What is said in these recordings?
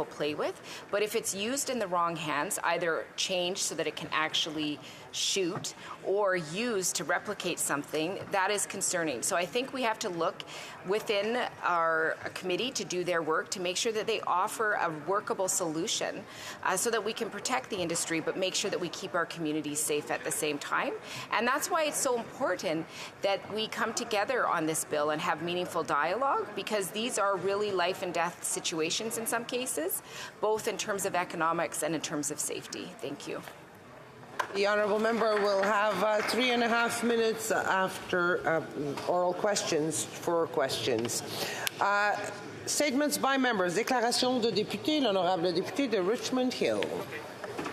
play with, but if it's used in the wrong hands, either changed so that it can actually shoot or used to replicate something, that is concerning. So I think we have to look within our committee to do their work to make sure that they offer a workable solution so that we can protect the industry but make sure that we keep our communities safe at the same time. And that's why it's so important that we come together on this bill and have meaningful dialogue, because these are really life and death situations in some cases, both in terms of economics and in terms of safety. Thank you. The honourable member will have 3.5 minutes after oral questions for questions. Statements by members. Déclaration de député, l'honorable député de Richmond Hill.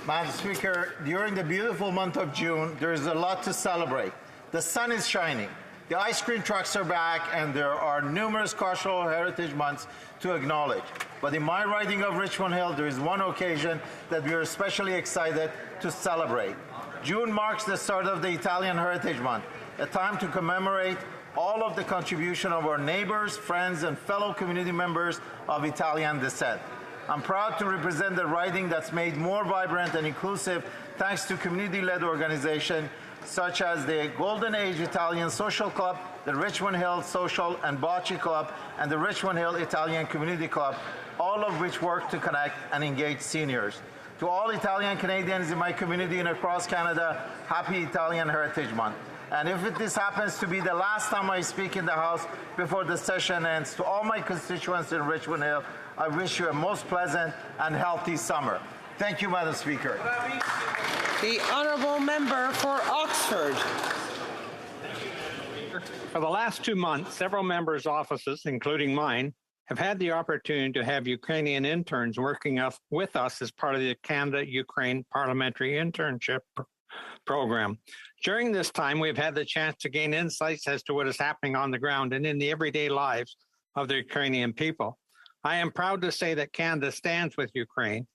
Madam Speaker, during the beautiful month of June, there is a lot to celebrate. The sun is shining, the ice cream trucks are back, and there are numerous cultural heritage months to acknowledge. But in my riding of Richmond Hill, there is one occasion that we are especially excited to celebrate. June marks the start of the Italian Heritage Month, a time to commemorate all of the contribution of our neighbors, friends, and fellow community members of Italian descent. I'm proud to represent the riding that's made more vibrant and inclusive thanks to community-led organizations such as the Golden Age Italian Social Club, the Richmond Hill Social and Bocce Club, and the Richmond Hill Italian Community Club, all of which work to connect and engage seniors. To all Italian Canadians in my community and across Canada, happy Italian Heritage Month. And if this happens to be the last time I speak in the House before the session ends, to all my constituents in Richmond Hill, I wish you a most pleasant and healthy summer. Thank you, Madam Speaker. The honourable member for Oxford. For the last 2 months, several members' offices, including mine, have had the opportunity to have Ukrainian interns working with us as part of the Canada-Ukraine Parliamentary Internship Program. During this time, we've had the chance to gain insights as to what is happening on the ground and in the everyday lives of the Ukrainian people. I am proud to say that Canada stands with Ukraine,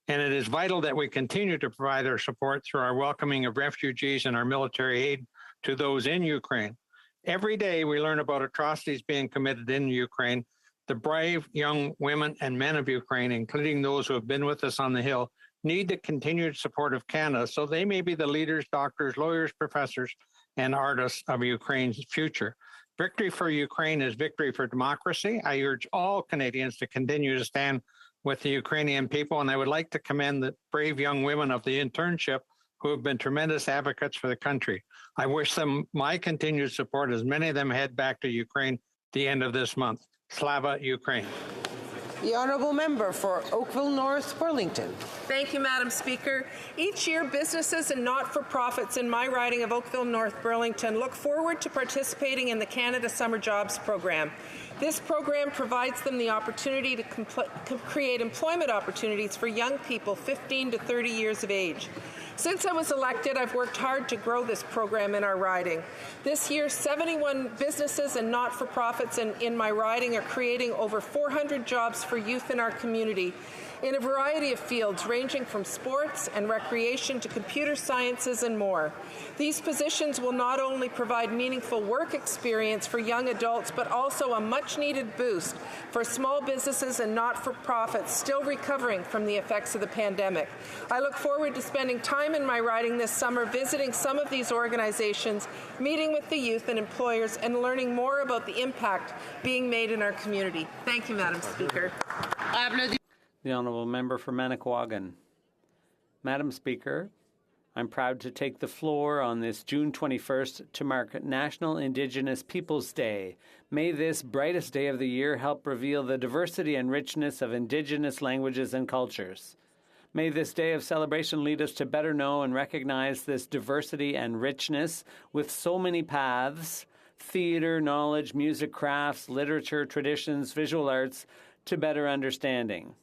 and it is vital that we continue to provide our support through our welcoming of refugees and our military aid to those in Ukraine. Every day we learn about atrocities being committed in Ukraine. The brave young women and men of Ukraine, including those who have been with us on the Hill, need the continued support of Canada so they may be the leaders, doctors, lawyers, professors, and artists of Ukraine's future. Victory for Ukraine is victory for democracy. I urge all Canadians to continue to stand with the Ukrainian people, and I would like to commend the brave young women of the internship who have been tremendous advocates for the country. I wish them my continued support as many of them head back to Ukraine at the end of this month. Slava Ukraine. The honourable member for Oakville North Burlington. Thank you, Madam Speaker. Each year, businesses and not-for-profits in my riding of Oakville North Burlington look forward to participating in the Canada Summer Jobs Program. This program provides them the opportunity to create employment opportunities for young people 15 to 30 years of age. Since I was elected, I've worked hard to grow this program in our riding. This year, 71 businesses and not-for-profits in my riding are creating over 400 jobs for youth in our community in a variety of fields ranging from sports and recreation to computer sciences and more. These positions will not only provide meaningful work experience for young adults, but also a much-needed boost for small businesses and not-for-profits still recovering from the effects of the pandemic. I look forward to spending time in my riding this summer visiting some of these organizations, meeting with the youth and employers, and learning more about the impact being made in our community. Thank you, Madam Speaker. The Honourable Member for Manicouagan. Madam Speaker, I'm proud to take the floor on this June 21st to mark National Indigenous Peoples Day. May this brightest day of the year help reveal the diversity and richness of Indigenous languages and cultures. May this day of celebration lead us to better know and recognize this diversity and richness with so many paths, theatre, knowledge, music, crafts, literature, traditions, visual arts, to better understanding.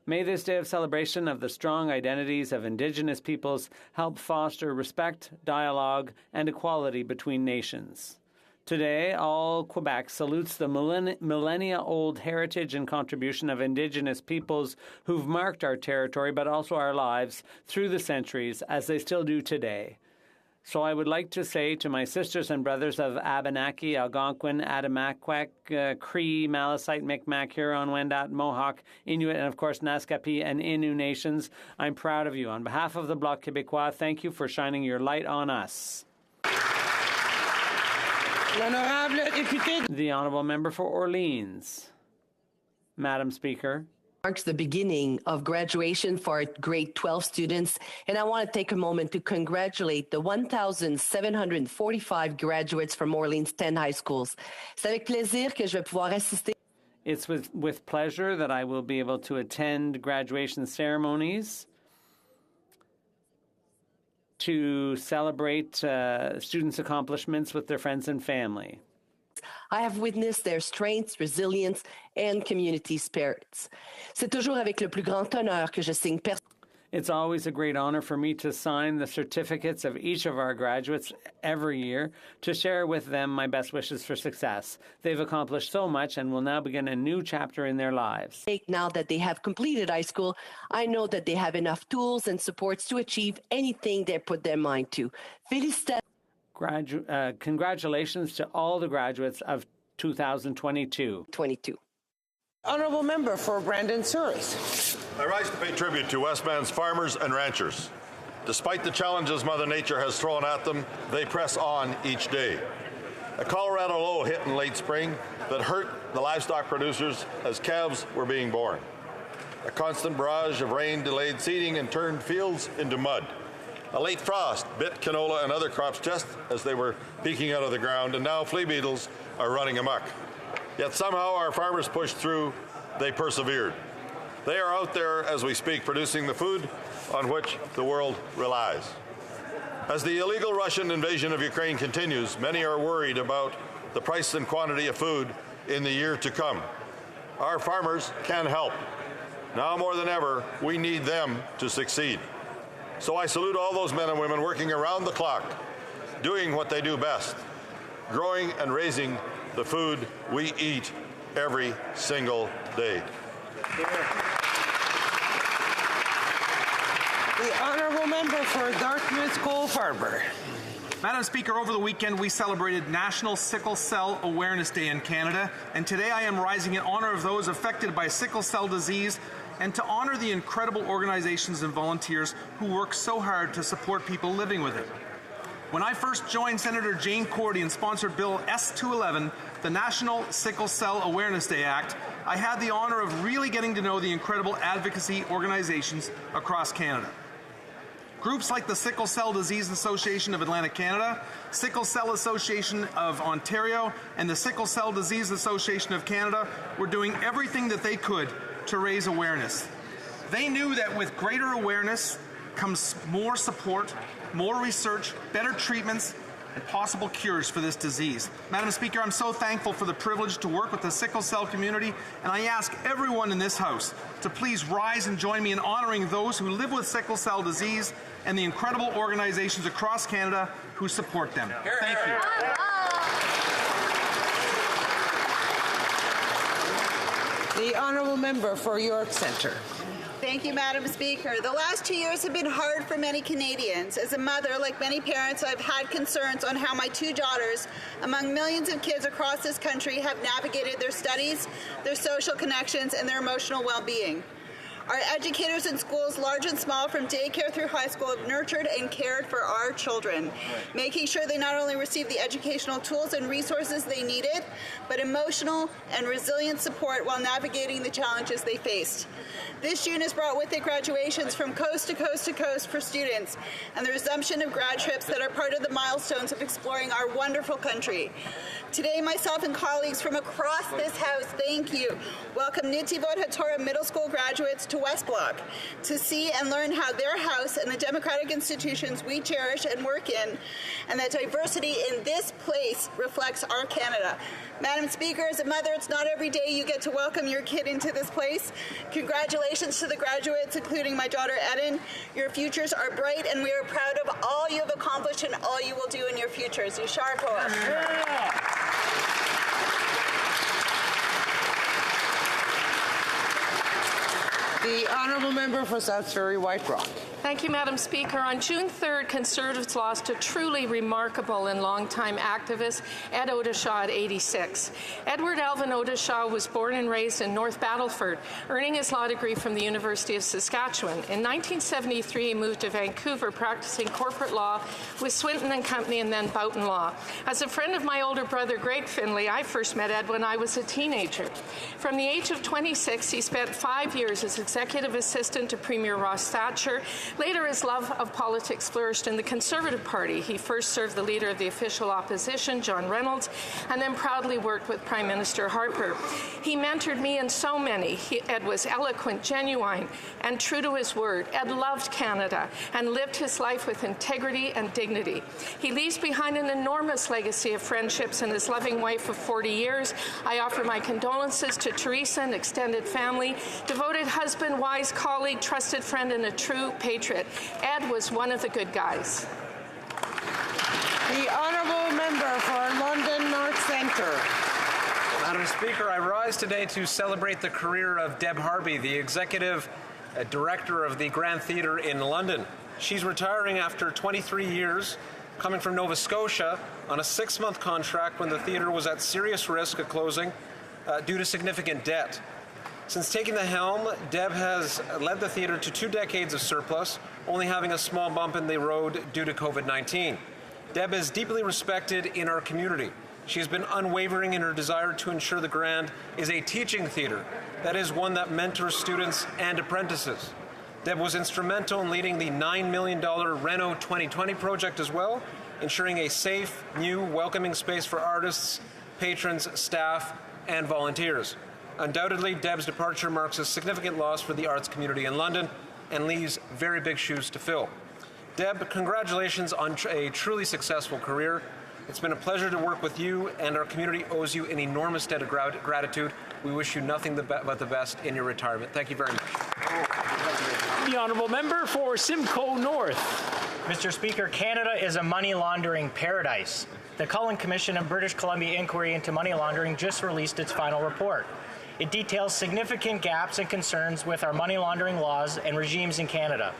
May this day of celebration of the strong identities of Indigenous peoples help foster respect, dialogue, and equality between nations. Today, all Quebec salutes the millennia-old heritage and contribution of Indigenous peoples who've marked our territory, but also our lives, through the centuries, as they still do today. So I would like to say to my sisters and brothers of Abenaki, Algonquin, Adamaquac, Cree, Malisite, Micmac, Huron, Wendat, Mohawk, Inuit, and of course Naskapi and Innu nations, I'm proud of you. On behalf of the Bloc Québécois, thank you for shining your light on us. The Honourable Member for Orleans. Madam Speaker. Marks the beginning of graduation for grade 12 students, and I want to take a moment to congratulate the 1,745 graduates from Orleans 10 high schools. C'est avec plaisir que je vais pouvoir assister. It's with pleasure that I will be able to attend graduation ceremonies to celebrate students' accomplishments with their friends and family. I have witnessed their strengths, resilience, and community spirits. C'est toujours avec le plus grand honneur que je signe. It's always a great honor for me to sign the certificates of each of our graduates every year to share with them my best wishes for success. They've accomplished so much and will now begin a new chapter in their lives. Now that they have completed high school, I know that they have enough tools and supports to achieve anything they put their mind to. Félicitations. Congratulations to all the graduates of 2022. Honourable Member for Brandon Souris. I rise to pay tribute to Westman's farmers and ranchers. Despite the challenges Mother Nature has thrown at them, they press on each day. A Colorado low hit in late spring that hurt the livestock producers as calves were being born. A constant barrage of rain delayed seeding and turned fields into mud. A late frost bit canola and other crops just as they were peeking out of the ground, and now flea beetles are running amok. Yet somehow our farmers pushed through, they persevered. They are out there as we speak, producing the food on which the world relies. As the illegal Russian invasion of Ukraine continues, many are worried about the price and quantity of food in the year to come. Our farmers can help. Now more than ever, we need them to succeed. So I salute all those men and women working around the clock, doing what they do best, growing and raising the food we eat every single day. The Honourable Member for Dartmouth Cole Harbour. Madam Speaker, over the weekend we celebrated National Sickle Cell Awareness Day in Canada, and today I am rising in honour of those affected by sickle cell disease and to honour the incredible organizations and volunteers who work so hard to support people living with it. When I first joined Senator Jane Cordy and sponsored Bill S-211, the National Sickle Cell Awareness Day Act, I had the honour of really getting to know the incredible advocacy organizations across Canada. Groups like the Sickle Cell Disease Association of Atlantic Canada, Sickle Cell Association of Ontario, and the Sickle Cell Disease Association of Canada were doing everything that they could to raise awareness. They knew that with greater awareness comes more support, more research, better treatments, and possible cures for this disease. Madam Speaker, I'm so thankful for the privilege to work with the sickle cell community, and I ask everyone in this House to please rise and join me in honoring those who live with sickle cell disease and the incredible organizations across Canada who support them. Thank you. The Honourable Member for York Centre. Thank you, Madam Speaker. The last 2 years have been hard for many Canadians. As a mother, like many parents, I've had concerns on how my two daughters, among millions of kids across this country, have navigated their studies, their social connections, and their emotional well-being. Our educators in schools, large and small, from daycare through high school, have nurtured and cared for our children, making sure they not only receive the educational tools and resources they needed, but emotional and resilient support while navigating the challenges they faced. This June has brought with it graduations from coast to coast to coast for students and the resumption of grad trips that are part of the milestones of exploring our wonderful country. Today, myself and colleagues from across this House, thank you, welcome Nitivot Hatora Middle School graduates to West Block to see and learn how their House and the democratic institutions we cherish and work in, and that diversity in this place reflects our Canada. Madam Speaker, as a mother, it's not every day you get to welcome your kid into this place. Congratulations to the graduates, including my daughter Eden. Your futures are bright, and we are proud of all you have accomplished and all you will do in your futures. Yashar Koach. The honourable member for South Ferry White Rock. Thank you, Madam Speaker. On June 3rd, Conservatives lost a truly remarkable and longtime activist, Ed Odishaw, at 86. Edward Alvin Odishaw was born and raised in North Battleford, earning his law degree from the University of Saskatchewan. In 1973, he moved to Vancouver, practicing corporate law with Swinton and Company and then Boughton Law. As a friend of my older brother, Greg Finlay, I first met Ed when I was a teenager. From the age of 26, he spent 5 years as executive assistant to Premier Ross Thatcher. Later, his love of politics flourished in the Conservative Party. He first served the leader of the official opposition, John Reynolds, and then proudly worked with Prime Minister Harper. He mentored me and so many. Ed was eloquent, genuine, and true to his word. Ed loved Canada and lived his life with integrity and dignity. He leaves behind an enormous legacy of friendships and his loving wife of 40 years. I offer my condolences to Teresa and extended family, devoted husband, wise colleague, trusted friend, and a true patriot. Ed was one of the good guys. The honourable member for London North Centre. Madam Speaker, I rise today to celebrate the career of Deb Harvey, the executive director of the Grand Theatre in London. She's retiring after 23 years, coming from Nova Scotia on a 6-month contract when the theatre was at serious risk of closing due to significant debt. Since taking the helm, Deb has led the theatre to 2 decades of surplus, only having a small bump in the road due to COVID-19. Deb is deeply respected in our community. She has been unwavering in her desire to ensure the Grand is a teaching theatre, that is, one that mentors students and apprentices. Deb was instrumental in leading the $9 million Reno 2020 project as well, ensuring a safe, new, welcoming space for artists, patrons, staff, and volunteers. Undoubtedly, Deb's departure marks a significant loss for the arts community in London and leaves very big shoes to fill. Deb, congratulations on a truly successful career. It's been a pleasure to work with you, and our community owes you an enormous debt of gratitude. We wish you nothing but the best in your retirement. Thank you very much. The honourable member for Simcoe North. Mr. Speaker, Canada is a money laundering paradise. The Cullen Commission of British Columbia Inquiry into Money Laundering just released its final report. It details significant gaps and concerns with our money laundering laws and regimes in Canada.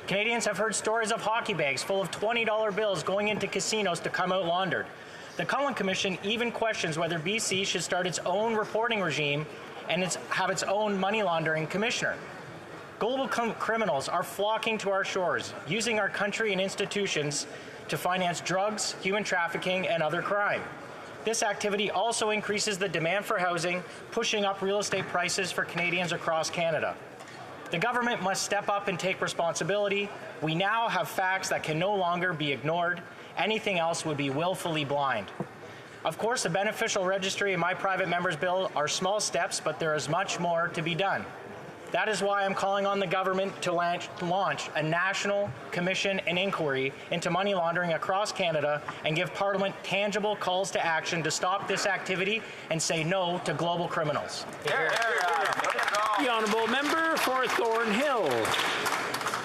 Canadians have heard stories of hockey bags full of $20 bills going into casinos to come out laundered. The Cullen Commission even questions whether BC should start its own reporting regime and have its own money laundering commissioner. Global criminals are flocking to our shores, using our country and institutions to finance drugs, human trafficking, and other crime. This activity also increases the demand for housing, pushing up real estate prices for Canadians across Canada. The government must step up and take responsibility. We now have facts that can no longer be ignored. Anything else would be willfully blind. Of course, the beneficial registry and my private member's bill are small steps, but there is much more to be done. That is why I'm calling on the government to launch a national commission and inquiry into money laundering across Canada and give Parliament tangible calls to action to stop this activity and say no to global criminals. The honourable member for Thornhill.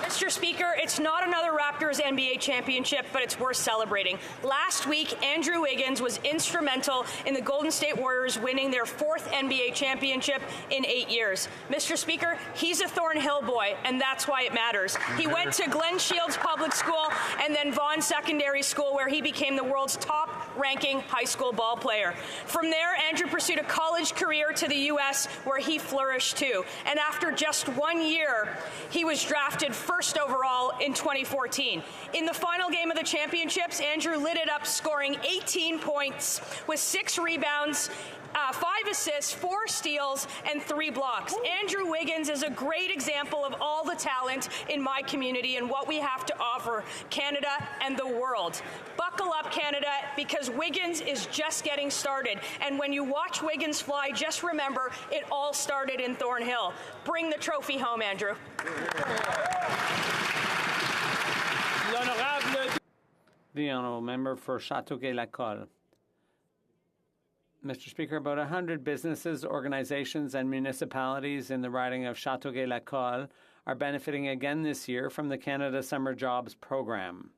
Mr. Speaker, it's not another Raptors NBA championship, but it's worth celebrating. Last week, Andrew Wiggins was instrumental in the Golden State Warriors winning their 4th NBA championship in 8 years. Mr. Speaker, he's a Thornhill boy, and that's why it matters. He went to Glen Shields Public School and then Vaughan Secondary School, where he became the world's top-ranking high school ball player. From there, Andrew pursued a college career to the U.S., where he flourished too. And after just 1 year, he was drafted first overall in 2014. In the final game of the championships, Andrew lit it up, scoring 18 points with 6 rebounds, 5 assists, 4 steals, and 3 blocks. Andrew Wiggins is a great example of all the talent in my community and what we have to offer Canada and the world. Buckle up, Canada, because Wiggins is just getting started. And when you watch Wiggins fly, just remember it all started in Thornhill. Bring the trophy home, Andrew. The honourable member for Châteauguay-Lacolle. Mr. Speaker, about 100 businesses, organizations, and municipalities in the riding of Châteauguay-Lacolle are benefiting again this year from the Canada Summer Jobs Program.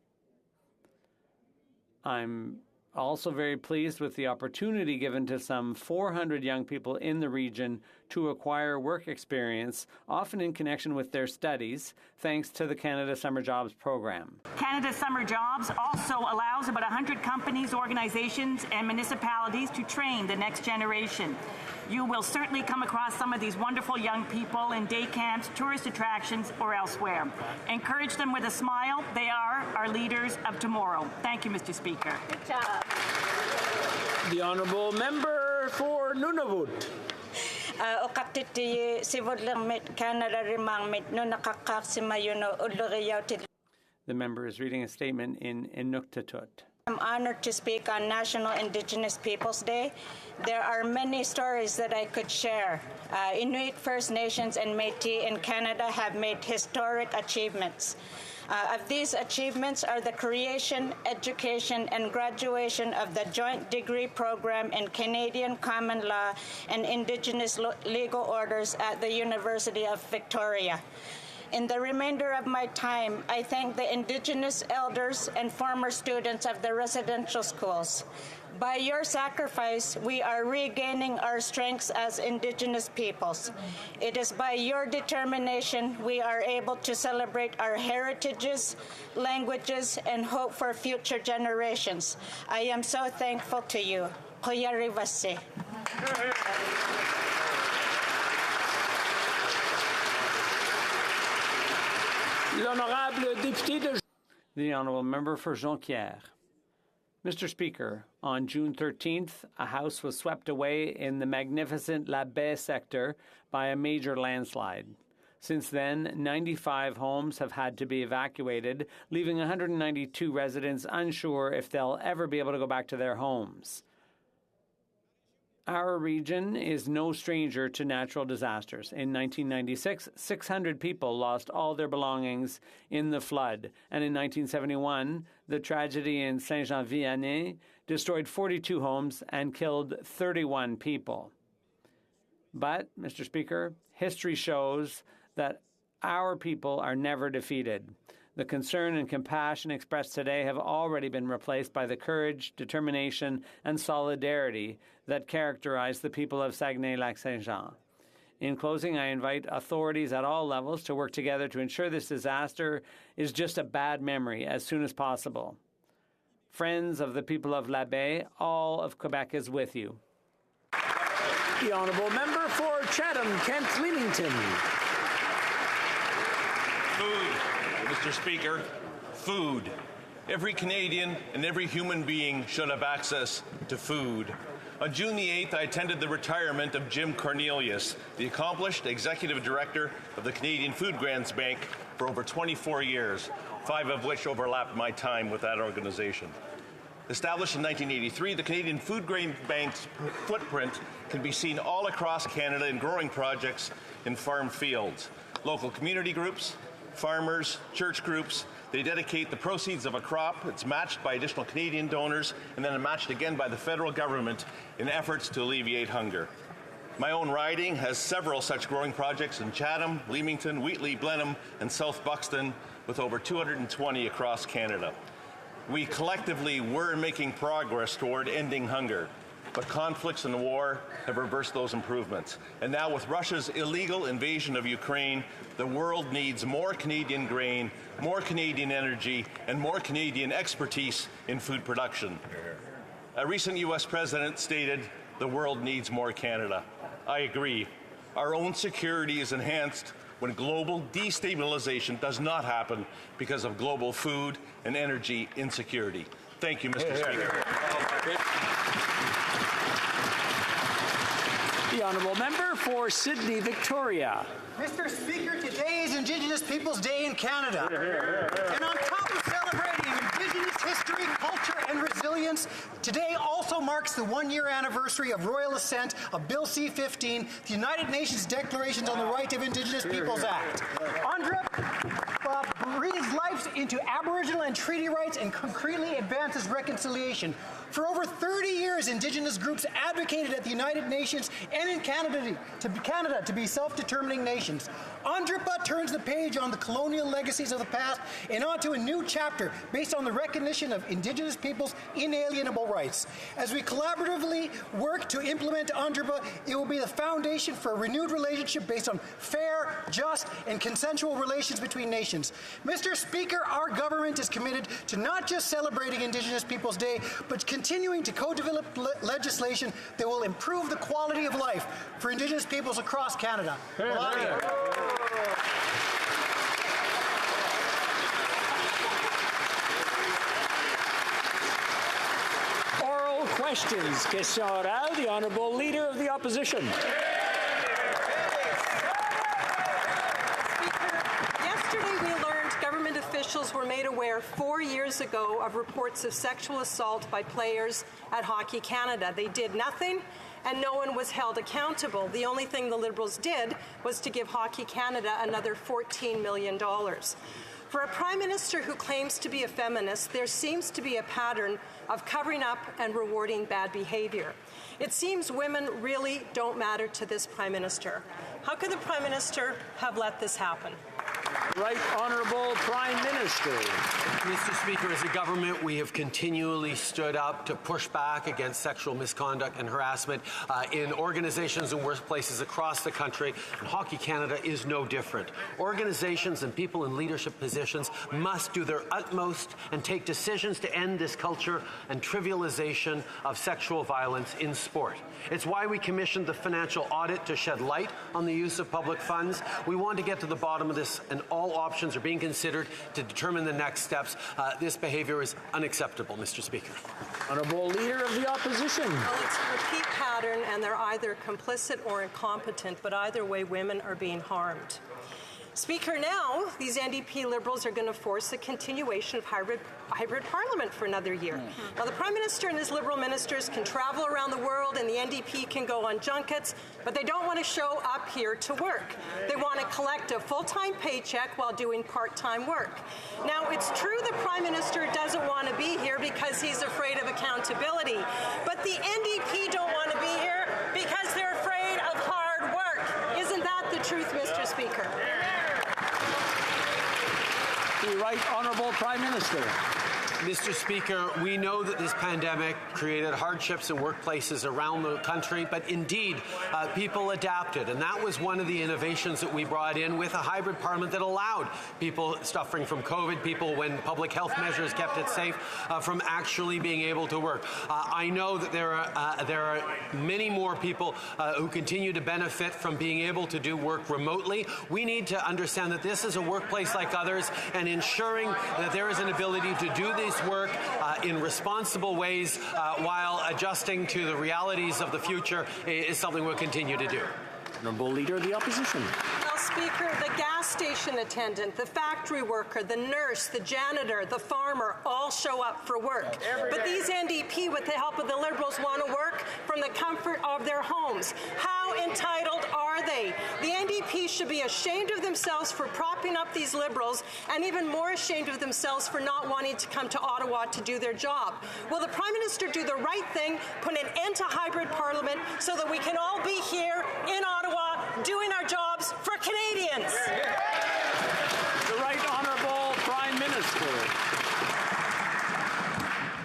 I'm Also very pleased with the opportunity given to some 400 young people in the region to acquire work experience, often in connection with their studies, thanks to the Canada Summer Jobs program. Canada Summer Jobs also allows about 100 companies, organizations, and municipalities to train the next generation. You will certainly come across some of these wonderful young people in day camps, tourist attractions, or elsewhere. Encourage them with a smile. They are our leaders of tomorrow. Thank you, Mr. Speaker. Good job. The Honourable Member for Nunavut. The member is reading a statement in Inuktitut. I'm honored to speak on National Indigenous Peoples Day. There are many stories that I could share. Inuit, First Nations, and Métis in Canada have made historic achievements. Of these achievements are the creation, education, and graduation of the Joint Degree Program in Canadian Common Law and Indigenous Legal Orders at the University of Victoria. In the remainder of my time, I thank the Indigenous elders and former students of the residential schools. By your sacrifice, we are regaining our strengths as Indigenous peoples. It is by your determination we are able to celebrate our heritages, languages, and hope for future generations. I am so thankful to you. Koyarivasi. The Honourable Member for Jonquière. Mr. Speaker, on June 13th, a house was swept away in the magnificent La Baie sector by a major landslide. Since then, 95 homes have had to be evacuated, leaving 192 residents unsure if they'll ever be able to go back to their homes. Our region is no stranger to natural disasters. In 1996, 600 people lost all their belongings in the flood. And in 1971, the tragedy in Saint-Jean-Vianney destroyed 42 homes and killed 31 people. But, Mr. Speaker, history shows that our people are never defeated. The concern and compassion expressed today have already been replaced by the courage, determination, and solidarity that characterize the people of Saguenay-Lac-Saint-Jean. In closing, I invite authorities at all levels to work together to ensure this disaster is just a bad memory as soon as possible. Friends of the people of La Baie, all of Quebec is with you. The Honourable Member for Chatham-Kent-Leamington. Food, Mr. Speaker, food. Every Canadian and every human being should have access to food. On June the 8th, I attended the retirement of Jim Cornelius, the accomplished Executive Director of the Canadian Food Grants Bank for over 24 years, 5 of which overlapped my time with that organization. Established in 1983, the Canadian Food Grain Bank's footprint can be seen all across Canada in growing projects in farm fields. Local community groups, farmers, church groups, they dedicate the proceeds of a crop. It's matched by additional Canadian donors and then matched again by the federal government in efforts to alleviate hunger. My own riding has several such growing projects in Chatham, Leamington, Wheatley, Blenheim, and South Buxton, with over 220 across Canada. We collectively were making progress toward ending hunger, but conflicts and war have reversed those improvements. And now with Russia's illegal invasion of Ukraine, the world needs more Canadian grain, more Canadian energy, and more Canadian expertise in food production. A recent U.S. president stated, "The world needs more Canada." I agree. Our own security is enhanced when global destabilization does not happen because of global food and energy insecurity. Thank you, Mr. Speaker. The Honourable Member for Sydney, Victoria. Mr. Speaker, today is Indigenous Peoples Day in Canada. And on top of celebrating Indigenous history, culture, and resilience, today also marks the one-year anniversary of Royal Assent of Bill C-15, the United Nations Declarations on the Right of Indigenous Peoples Act. Andra breathes life delves into Aboriginal and treaty rights and concretely advances reconciliation. For over 30 years, Indigenous groups advocated at the United Nations and in Canada to be self-determining nations. UNDRPA turns the page on the colonial legacies of the past and onto a new chapter based on the recognition of Indigenous peoples' inalienable rights. As we collaboratively work to implement UNDRPA, it will be the foundation for a renewed relationship based on fair, just, and consensual relations between nations. Mr. Speaker, our government is committed to not just celebrating Indigenous Peoples Day, but continuing to co-develop legislation that will improve the quality of life for Indigenous peoples across Canada. Oral questions. Question orale, the Honourable Leader of the Opposition. Officials were made aware 4 years ago of reports of sexual assault by players at Hockey Canada. They did nothing, and no one was held accountable. The only thing the Liberals did was to give Hockey Canada another $14 million. For a Prime Minister who claims to be a feminist, there seems to be a pattern of covering up and rewarding bad behavior. It seems women really don't matter to this Prime Minister. How could the Prime Minister have let this happen? Right Honourable Prime Minister. Mr. Speaker, as a government, we have continually stood up to push back against sexual misconduct and harassment in organizations and workplaces across the country, and Hockey Canada is no different. Organizations and people in leadership positions must do their utmost and take decisions to end this culture and trivialization of sexual violence in sport. It's why we commissioned the financial audit to shed light on the use of public funds. We want to get to the bottom of this, and all options are being considered to determine the next steps. This behavior is unacceptable, Mr. Speaker. Honourable Leader of the Opposition. Well, it's a repeat pattern, and they're either complicit or incompetent, but either way, women are being harmed. Speaker, now these NDP Liberals are going to force the continuation of hybrid parliament for another year. Now, the Prime Minister and his Liberal ministers can travel around the world and the NDP can go on junkets, but they don't want to show up here to work. They want to collect a full-time paycheck while doing part-time work. Now, it's true the Prime Minister doesn't want to be here because he's afraid of accountability, but the NDP don't want to be here because they're afraid of hard work. Isn't that the truth, Mr. Speaker? The Right Honourable Prime Minister. Mr. Speaker, we know that this pandemic created hardships in workplaces around the country, but indeed, people adapted. And that was one of the innovations that we brought in with a hybrid parliament that allowed people suffering from COVID, people when public health measures kept it safe, from actually being able to work. I know that there are many more people who continue to benefit from being able to do work remotely. We need to understand that this is a workplace like others, and ensuring that there is an ability to do this work in responsible ways while adjusting to the realities of the future is something we'll continue to do. Honourable Leader of the Opposition. Well, Speaker, the gas station attendant, the factory worker, the nurse, the janitor, the farmer all show up for work. But these NDP, with the help of the Liberals, want to work from the comfort of their homes. How entitled are they? The NDP should be ashamed of themselves for propping up these Liberals, and even more ashamed of themselves for not wanting to come to Ottawa to do their job. Will the Prime Minister do the right thing, put an end to hybrid parliament so that we can all be here in Ottawa doing our jobs for Canadians? The Right Honourable Prime Minister.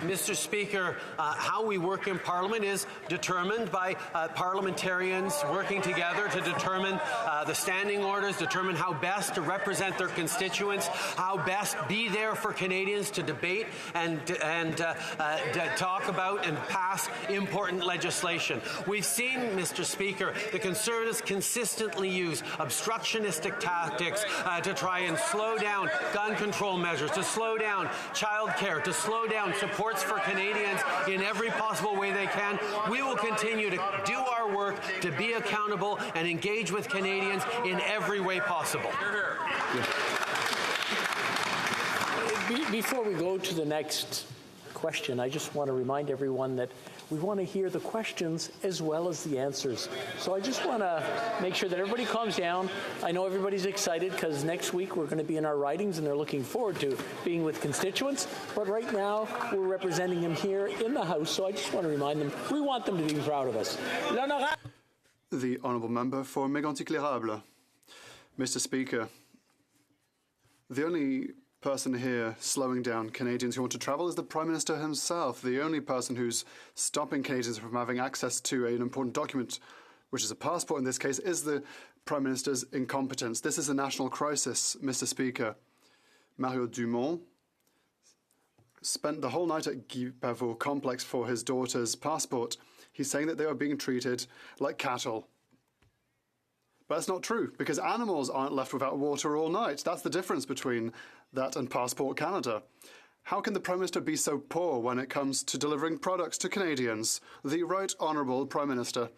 Mr. Speaker, how we work in Parliament is determined by parliamentarians working together to determine the standing orders, determine how best to represent their constituents, how best be there for Canadians to debate and talk about and pass important legislation. We've seen, Mr. Speaker, the Conservatives consistently use obstructionistic tactics to try and slow down gun control measures, to slow down childcare, to slow down support for Canadians in every possible way they can. We will continue to do our work, to be accountable and engage with Canadians in every way possible. Before we go to the next question, I just want to remind everyone that we want to hear the questions as well as the answers. So I just want to make sure that everybody calms down. I know everybody's excited because next week we're going to be in our ridings and they're looking forward to being with constituents. But right now we're representing them here in the House, so I just want to remind them we want them to be proud of us. The Honourable Member for Mégantic-l'Érable. Mr. Speaker, the only person here slowing down Canadians who want to travel is the Prime Minister himself. The only person who's stopping Canadians from having access to an important document, which is a passport in this case, is the Prime Minister's incompetence. This is a national crisis, Mr. Speaker. Mario Dumont spent the whole night at Guy Pavot complex for his daughter's passport. He's saying that they are being treated like cattle. But that's not true, because animals aren't left without water all night. That's the difference between that and Passport Canada. How can the Prime Minister be so poor when it comes to delivering products to Canadians? The Right Honourable Prime Minister.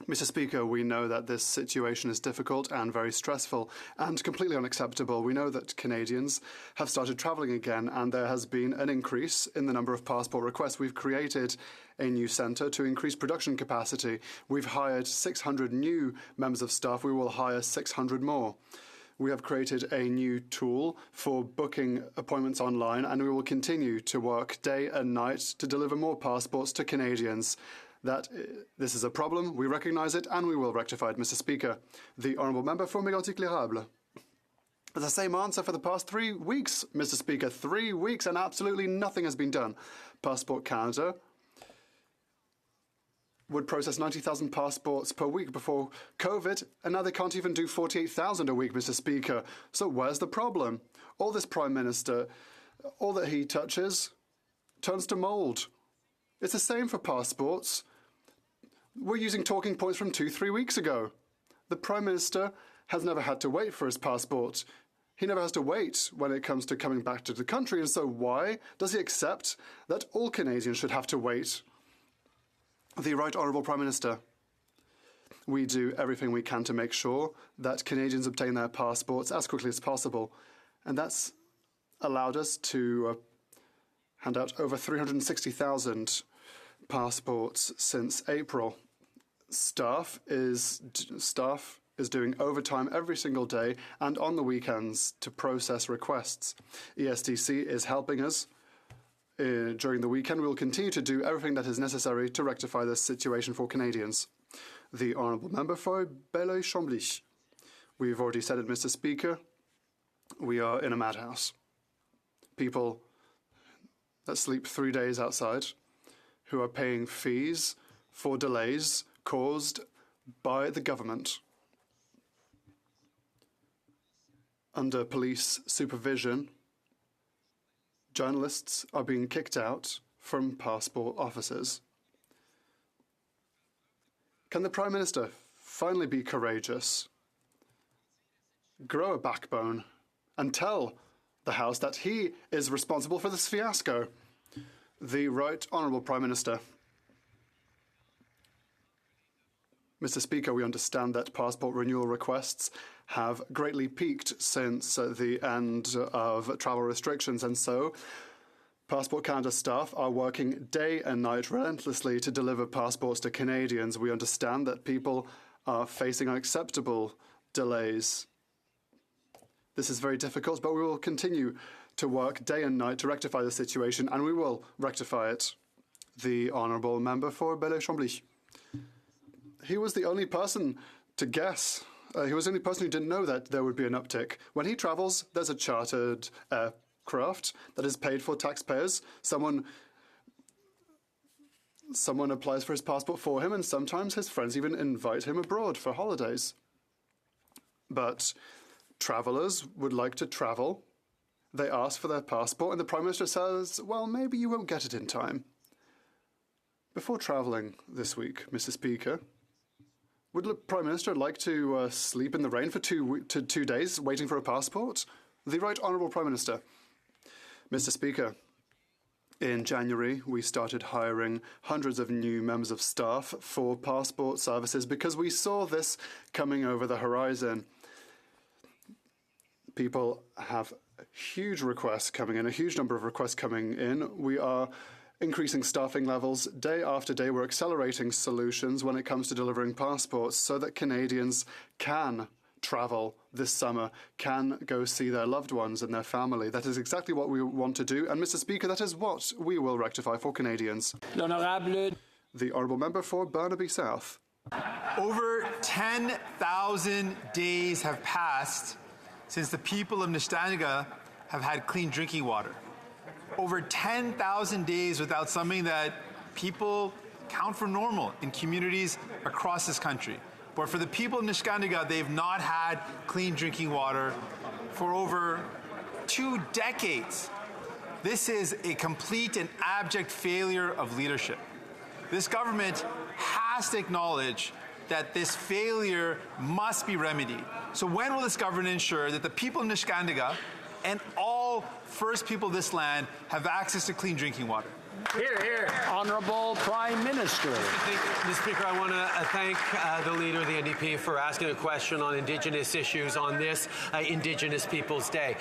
Mr. Speaker, we know that this situation is difficult and very stressful and completely unacceptable. We know that Canadians have started travelling again and there has been an increase in the number of passport requests. We've created a new centre to increase production capacity. We've hired 600 new members of staff. We will hire 600 more. We have created a new tool for booking appointments online, and we will continue to work day and night to deliver more passports to Canadians. That this is a problem, we recognise it, and we will rectify it, Mr. Speaker. The Honourable Member for Mégantic-l'Érable. The same answer for the past 3 weeks, Mr. Speaker. 3 weeks and absolutely nothing has been done. Passport Canada would process 90,000 passports per week before COVID, and now they can't even do 48,000 a week, Mr. Speaker. So where's the problem? All this Prime Minister, all that he touches turns to mould. It's the same for passports. We're using talking points from 2-3 weeks ago. The Prime Minister has never had to wait for his passport. He never has to wait when it comes to coming back to the country, and so why does he accept that all Canadians should have to wait? The Right Honourable Prime Minister. We do everything we can to make sure that Canadians obtain their passports as quickly as possible, and that's allowed us to hand out over 360,000 passports since April. Staff is doing overtime every single day and on the weekends to process requests. ESDC is helping us during the weekend. We will continue to do everything that is necessary to rectify this situation for Canadians. The Honourable Member for Belleuil-Chambly. We've already said it, Mr. Speaker. We are in a madhouse. People that sleep 3 days outside, who are paying fees for delays caused by the government. Under police supervision, journalists are being kicked out from passport offices. Can the Prime Minister finally be courageous, grow a backbone, and tell the House that he is responsible for this fiasco? The Right Honourable Prime Minister. Mr. Speaker, we understand that passport renewal requests have greatly peaked since the end of travel restrictions, and so Passport Canada staff are working day and night relentlessly to deliver passports to Canadians. We understand that people are facing unacceptable delays. This is very difficult, but we will continue to work day and night to rectify the situation, and we will rectify it. The Honourable Member for Belleuil-Chambly. He was the only person to guess. He was the only person who didn't know that there would be an uptick. When he travels, there's a chartered aircraft that is paid for taxpayers. Someone applies for his passport for him, and sometimes his friends even invite him abroad for holidays. But travellers would like to travel. They ask for their passport, and the Prime Minister says, well, maybe you won't get it in time. Before travelling this week, Mr. Speaker, would the Prime Minister like to sleep in the rain for 2 days waiting for a passport? The Right Honourable Prime Minister. Mr. Speaker, in January, we started hiring hundreds of new members of staff for passport services because we saw this coming over the horizon. People have huge requests coming in, a huge number of requests coming in. We are increasing staffing levels day after day. We're accelerating solutions when it comes to delivering passports so that Canadians can travel this summer, can go see their loved ones and their family. That is exactly what we want to do. And Mr. Speaker, that is what we will rectify for Canadians. The Honourable Member for Burnaby South. Over 10,000 days have passed since the people of Nishtaniga have had clean drinking water. Over 10,000 days without something that people count for normal in communities across this country. But for the people of Nishtaniga, they've not had clean drinking water for over 2 decades. This is a complete and abject failure of leadership. This government has to acknowledge that this failure must be remedied. So when will this government ensure that the people of Nishtaniga and all First People of this land have access to clean drinking water? Here, here. Honourable Prime Minister. Mr. Speaker, I want to thank the Leader of the NDP for asking a question on Indigenous issues on this Indigenous Peoples Day.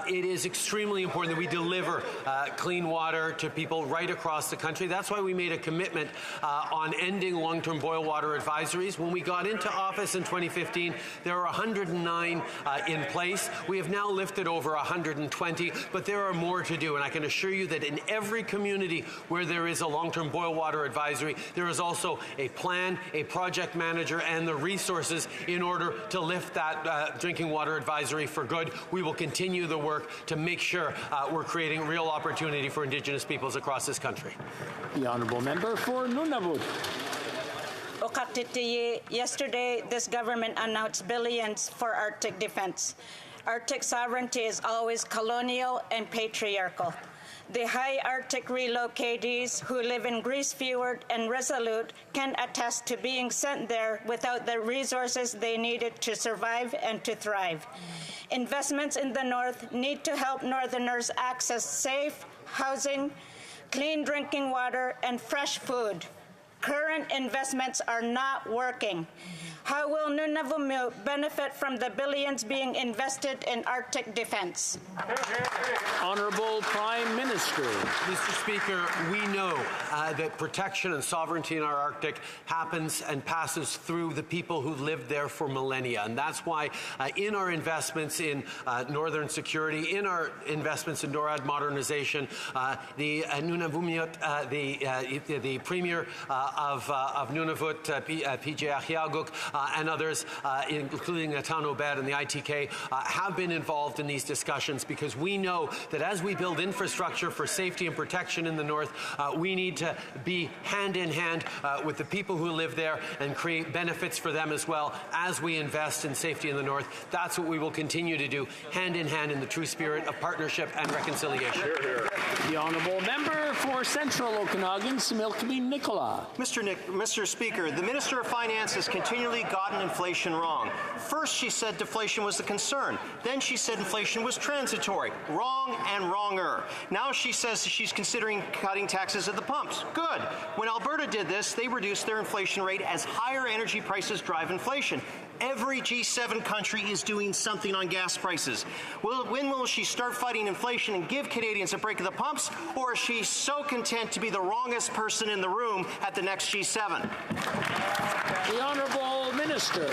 It is extremely important that we deliver clean water to people right across the country. That's why we made a commitment on ending long-term boil water advisories. When we got into office in 2015, there were 109 in place. We have now lifted over 120, but there are more to do. And I can assure you that in every community where there is a long-term boil water advisory, there is also a plan, a project manager, and the resources in order to lift that drinking water advisory for good. We will continue the work to make sure we're creating real opportunity for Indigenous peoples across this country. The Honourable Member for Nunavut. Yesterday, this government announced billions for Arctic defense. Arctic sovereignty is always colonial and patriarchal. The high Arctic relocatees who live in Grise Fjord and Resolute can attest to being sent there without the resources they needed to survive and to thrive. Investments in the North need to help Northerners access safe housing, clean drinking water, and fresh food. Current investments are not working. How will Nunavut benefit from the billions being invested in Arctic defense? Honourable Prime Minister. Mr. Speaker, we know that protection and sovereignty in our Arctic happens and passes through the people who lived there for millennia. And that's why in our investments in northern security, in our investments in NORAD modernization, the Nunavummiut, the Premier of Nunavut, PJ Ahiaguk, and others, including Natan Obed and the ITK, have been involved in these discussions because we know that as we build infrastructure for safety and protection in the North, we need to be hand in hand with the people who live there and create benefits for them as well as we invest in safety in the North. That's what we will continue to do, hand in hand in the true spirit of partnership and reconciliation. Hear, hear. The Honourable Member for Central Okanagan, Similkameen Nicola. Mr. Speaker, the Minister of Finance has continually gotten inflation wrong. First, she said deflation was the concern. Then she said inflation was transitory. Wrong and wronger. Now she says she's considering cutting taxes at the pumps. Good. When Alberta did this, they reduced their inflation rate as higher energy prices drive inflation. Every G7 country is doing something on gas prices. When will she start fighting inflation and give Canadians a break at the pumps, or is she so content to be the wrongest person in the room at the next G7? The Honourable Minister.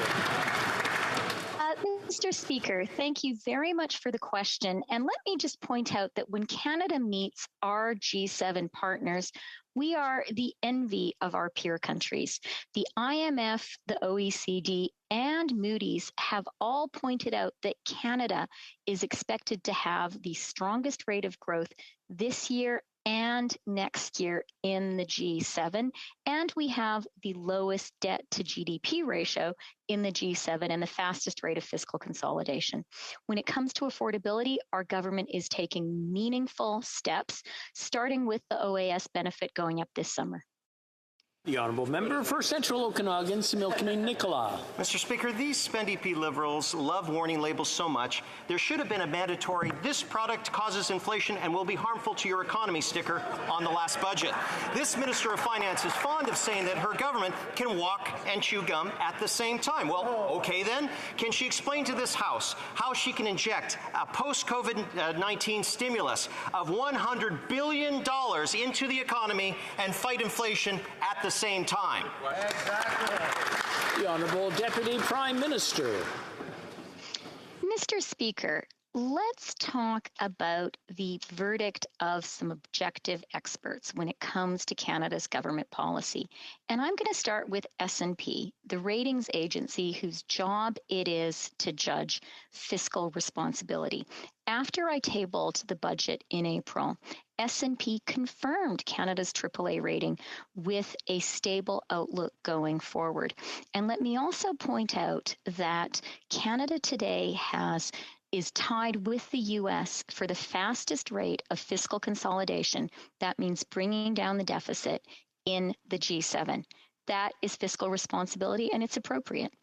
Mr. Speaker, thank you very much for the question. And let me just point out that when Canada meets our G7 partners, we are the envy of our peer countries. The IMF, the OECD, and Moody's have all pointed out that Canada is expected to have the strongest rate of growth this year and next year in the G7. And we have the lowest debt to GDP ratio in the G7 and the fastest rate of fiscal consolidation. When it comes to affordability, our government is taking meaningful steps, starting with the OAS benefit going up this summer. The Honourable Member for Central Okanagan, Similkameen Nicola. Mr. Speaker, these Spend EP Liberals love warning labels so much, there should have been a mandatory "this product causes inflation and will be harmful to your economy" sticker on the last budget. This Minister of Finance is fond of saying that her government can walk and chew gum at the same time. Well, okay then. Can she explain to this House how she can inject a post-COVID-19 stimulus of $100 billion into the economy and fight inflation at the same time? Exactly. The Honourable Deputy Prime Minister. Mr. Speaker, let's talk about the verdict of some objective experts when it comes to Canada's government policy. And I'm going to start with S&P, the ratings agency whose job it is to judge fiscal responsibility. After I tabled the budget in April, S&P confirmed Canada's AAA rating with a stable outlook going forward. And let me also point out that Canada today is tied with the U.S. for the fastest rate of fiscal consolidation. That means bringing down the deficit in the G7. That is fiscal responsibility, and it's appropriate.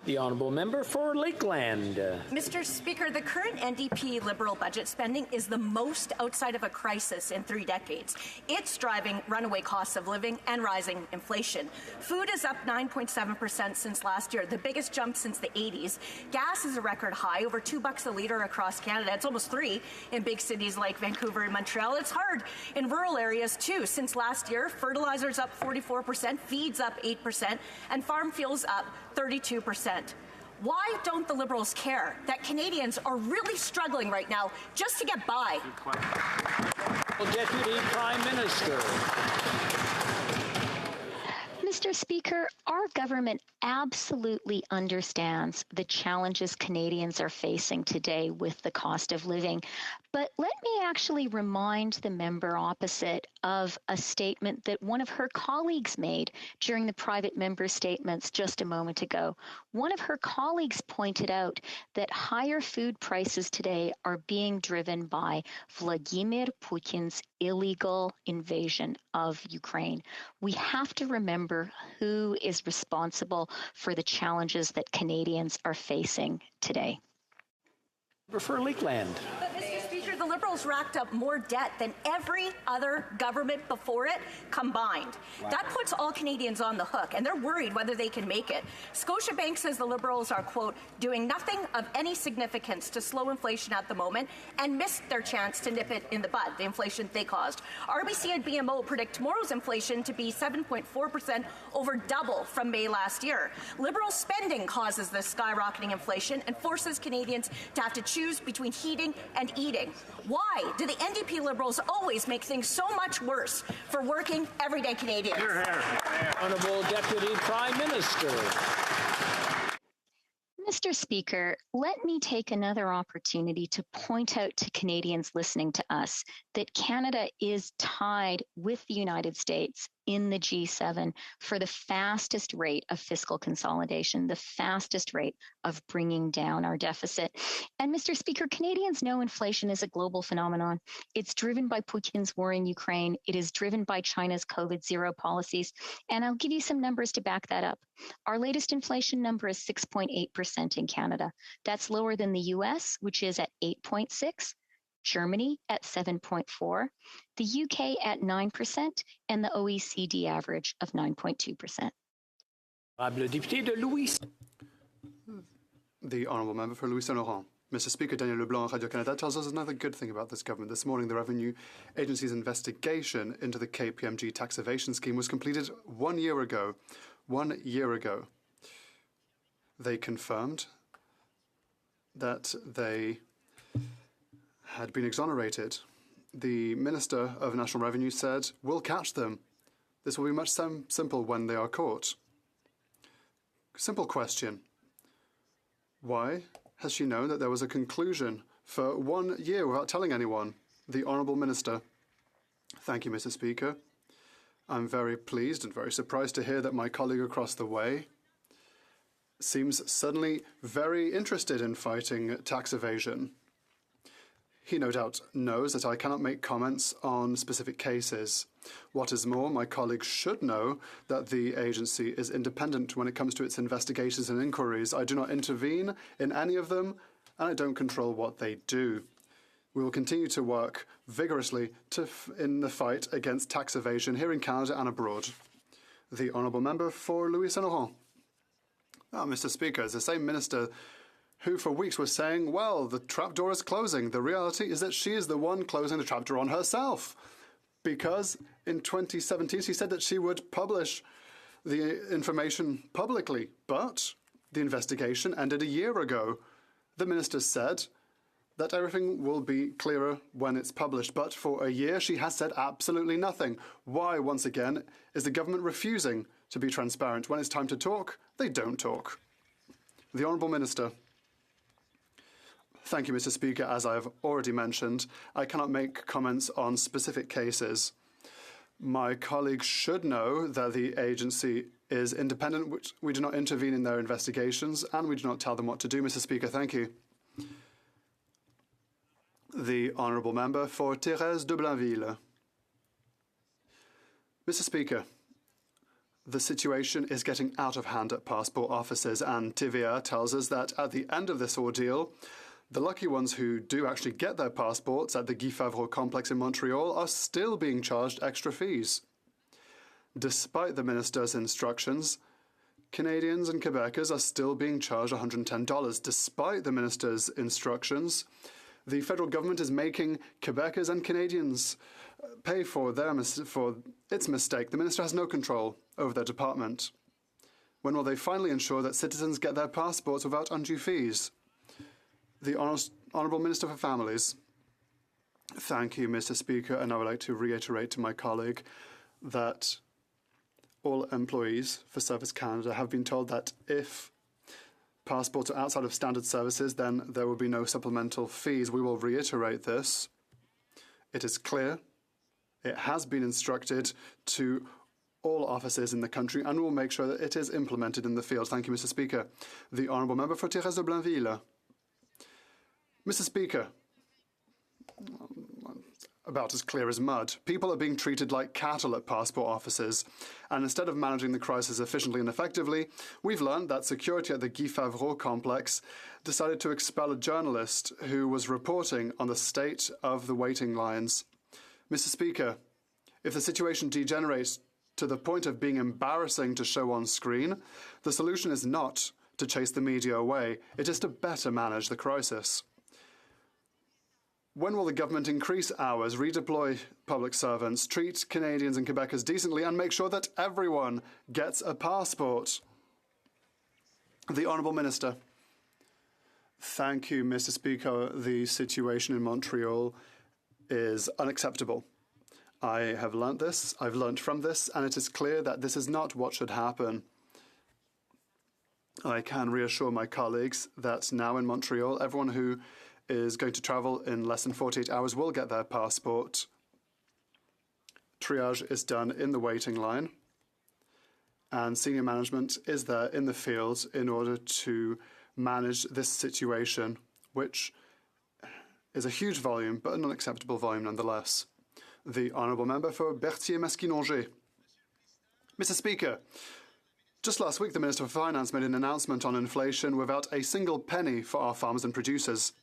The Honourable Member for Lakeland. Mr. Speaker, the current NDP Liberal budget spending is the most outside of a crisis in 3 decades. It's driving runaway costs of living and rising inflation. Food is up 9.7% since last year, the biggest jump since the 80s. Gas is a record high, over $2 a litre across Canada. It's almost $3 in big cities like Vancouver and Montreal. It's hard in rural areas too. Since last year, fertilizer's up 44%, feed's up 8%, and farm fuel's up 32%. Why don't the Liberals care that Canadians are really struggling right now just to get by? Deputy Prime Minister. Mr. Speaker, our government absolutely understands the challenges Canadians are facing today with the cost of living. But let me actually remind the member opposite of a statement that one of her colleagues made during the private member statements just a moment ago. One of her colleagues pointed out that higher food prices today are being driven by Vladimir Putin's illegal invasion of Ukraine. We have to remember who is responsible for the challenges that Canadians are facing today. For Lakeland. But Mr. Speaker, the Liberals racked up more debt than every other government before it combined. Wow. That puts all Canadians on the hook, and they're worried whether they can make it. Scotiabank says the Liberals are, quote, doing nothing of any significance to slow inflation at the moment and missed their chance to nip it in the bud, the inflation they caused. RBC and BMO predict tomorrow's inflation to be 7.4%, over double from May last year. Liberal spending causes this skyrocketing inflation and forces Canadians to have to choose between heating and eating. Why do the NDP Liberals always make things so much worse for working, everyday Canadians? Hear, hear. Honourable Deputy Prime Minister. Mr. Speaker, let me take another opportunity to point out to Canadians listening to us that Canada is tied with the United States in the G7 for the fastest rate of fiscal consolidation, the fastest rate of bringing down our deficit. And Mr. Speaker, Canadians know inflation is a global phenomenon. It's driven by Putin's war in Ukraine. It is driven by China's COVID-0 policies. And I'll give you some numbers to back that up. Our latest inflation number is 6.8% in Canada. That's lower than the US, which is at 8.6%. Germany at 7.4%, the UK at 9%, and the OECD average of 9.2%. The Honourable Member for Louis Saint-Laurent. Mr. Speaker, Daniel Leblanc, Radio-Canada tells us another good thing about this government. This morning, the Revenue Agency's investigation into the KPMG tax evasion scheme was completed 1 year ago. 1 year ago. They confirmed that they had been exonerated. The Minister of National Revenue said, "We'll catch them. This will be much simple when they are caught." Simple question. Why has she known that there was a conclusion for 1 year without telling anyone? The Honourable Minister. Thank you, Mr. Speaker. I'm very pleased and very surprised to hear that my colleague across the way seems suddenly very interested in fighting tax evasion. He no doubt knows that I cannot make comments on specific cases. What is more, my colleagues should know that the agency is independent when it comes to its investigations and inquiries. I do not intervene in any of them, and I don't control what they do. We will continue to work vigorously in the fight against tax evasion here in Canada and abroad. The Honourable Member for Louis Saint Laurent. Mr. Speaker, it's the same minister who for weeks was saying, well, the trapdoor is closing. The reality is that she is the one closing the trapdoor on herself. Because in 2017 she said that she would publish the information publicly, but the investigation ended a year ago. The minister said that everything will be clearer when it's published, but for a year she has said absolutely nothing. Why, once again, is the government refusing to be transparent? When it's time to talk, they don't talk. The Honourable Minister. Thank you, Mr. Speaker. As I have already mentioned, I cannot make comments on specific cases. My colleagues should know that the agency is independent, which we do not intervene in their investigations, and we do not tell them what to do, Mr. Speaker. Thank you. The Honourable Member for Thérèse de Blainville. Mr. Speaker, the situation is getting out of hand at passport offices, and TVA tells us that at the end of this ordeal, the lucky ones who do actually get their passports at the Guy Favreau complex in Montreal are still being charged extra fees. Despite the minister's instructions, Canadians and Quebecers are still being charged $110. Despite the minister's instructions, the federal government is making Quebecers and Canadians pay for its mistake. The minister has no control over their department. When will they finally ensure that citizens get their passports without undue fees? The Honourable Minister for Families. Thank you, Mr. Speaker, and I would like to reiterate to my colleague that all employees for Service Canada have been told that if passports are outside of standard services, then there will be no supplemental fees. We will reiterate this. It is clear. It has been instructed to all offices in the country, and we'll make sure that it is implemented in the field. Thank you, Mr. Speaker. The Honourable Member for Thérèse de Blainville. Mr. Speaker, about as clear as mud. People are being treated like cattle at passport offices, and instead of managing the crisis efficiently and effectively, we've learned that security at the Guy Favreau complex decided to expel a journalist who was reporting on the state of the waiting lines. Mr. Speaker, if the situation degenerates to the point of being embarrassing to show on screen, the solution is not to chase the media away. It is to better manage the crisis. When will the government increase hours, redeploy public servants, treat Canadians and Quebecers decently, and make sure that everyone gets a passport? The Honourable Minister. Thank you, Mr. Speaker. The situation in Montreal is unacceptable. I have learnt this, I've learnt from this, and it is clear that this is not what should happen. I can reassure my colleagues that now in Montreal, everyone who is going to travel in less than 48 hours will get their passport. Triage is done in the waiting line, and senior management is there in the field in order to manage this situation, which is a huge volume, but an unacceptable volume nonetheless. The Honourable Member for Berthier-Masquinongé. Mr. Speaker, just last week the Minister for Finance made an announcement on inflation without a single penny for our farmers and producers.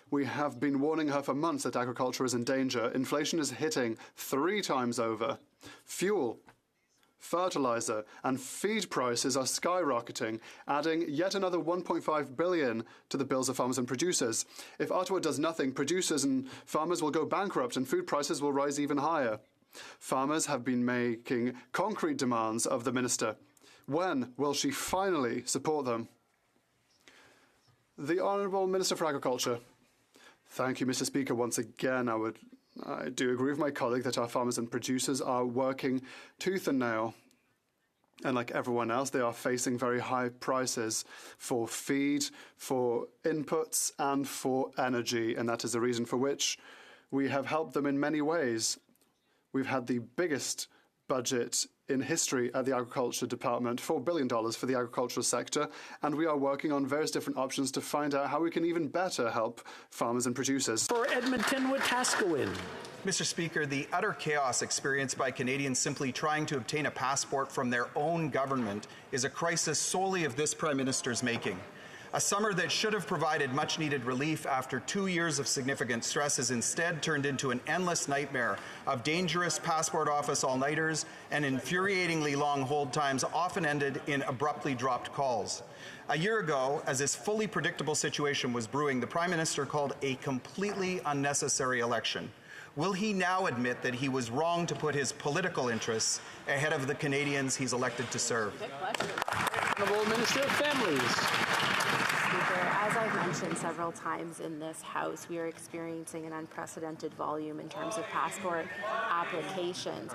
We have been warning her for months that agriculture is in danger. Inflation is hitting 3 times over. Fuel, fertilizer and feed prices are skyrocketing, adding yet another $1.5 billion to the bills of farmers and producers. If Ottawa does nothing, producers and farmers will go bankrupt and food prices will rise even higher. Farmers have been making concrete demands of the minister. When will she finally support them? The Honourable Minister for Agriculture. Thank you, Mr. Speaker. Once again, I do agree with my colleague that our farmers and producers are working tooth and nail. And like everyone else, they are facing very high prices for feed, for inputs, and for energy. And that is the reason for which we have helped them in many ways. We've had the biggest budget in history at the Agriculture Department, $4 billion for the agricultural sector, and we are working on various different options to find out how we can even better help farmers and producers. For Edmonton, Wetaskiwin. Mr. Speaker, the utter chaos experienced by Canadians simply trying to obtain a passport from their own government is a crisis solely of this Prime Minister's making. A summer that should have provided much-needed relief after 2 years of significant stress has instead turned into an endless nightmare of dangerous passport office all-nighters and infuriatingly long hold times, often ended in abruptly dropped calls. A year ago, as this fully predictable situation was brewing, the Prime Minister called a completely unnecessary election. Will he now admit that he was wrong to put his political interests ahead of the Canadians he's elected to serve? Honourable Minister of Families. As I've mentioned several times in this House, we are experiencing an unprecedented volume in terms of passport applications.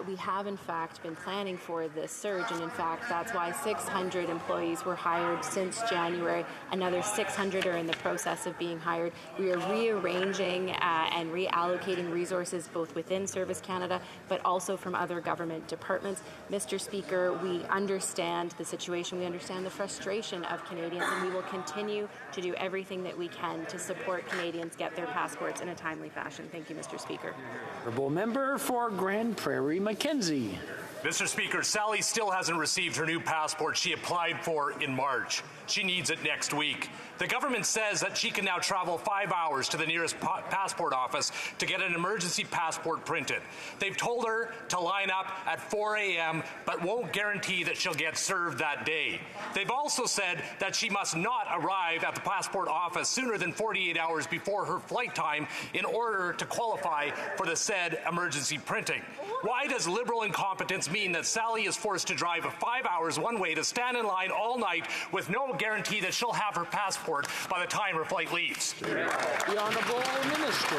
We have, in fact, been planning for this surge, and in fact, that's why 600 employees were hired since January. Another 600 are in the process of being hired. We are rearranging and reallocating resources both within Service Canada, but also from other government departments. Mr. Speaker, we understand the situation, we understand the frustration of Canadians, and we will continue to do everything that we can to support Canadians get their passports in a timely fashion. Thank you, Mr. Speaker. Honourable Member for Grand Prairie, Mackenzie. Mr. Speaker, Sally still hasn't received her new passport she applied for in March. She needs it next week. The government says that she can now travel 5 hours to the nearest passport office to get an emergency passport printed. They've told her to line up at 4 a.m., but won't guarantee that she'll get served that day. They've also said that she must not arrive at the passport office sooner than 48 hours before her flight time in order to qualify for the said emergency printing. Why does Liberal incompetence mean that Sally is forced to drive 5 hours one way to stand in line all night with no guarantee that she'll have her passport by the time her flight leaves? The Honourable Minister.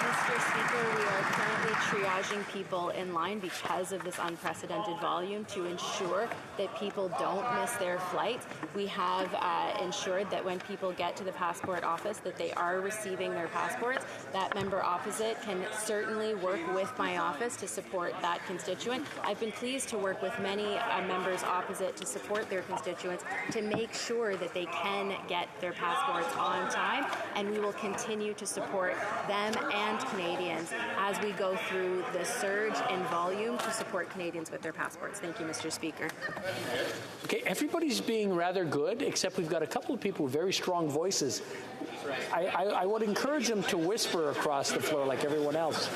Mr. Speaker, we are currently triaging people in line because of this unprecedented volume to ensure that people don't miss their flight. We have ensured that when people get to the passport office that they are receiving their passports. That member opposite can certainly work with my office to support that constituent. I've been pleased to work with many members opposite to support their constituents to make sure that they can get their passports on time, and we will continue to support them and Canadians as we go through the surge in volume to support Canadians with their passports. Thank you, Mr. Speaker. Okay, everybody's being rather good, except we've got a couple of people with very strong voices. I would encourage them to whisper across the floor like everyone else.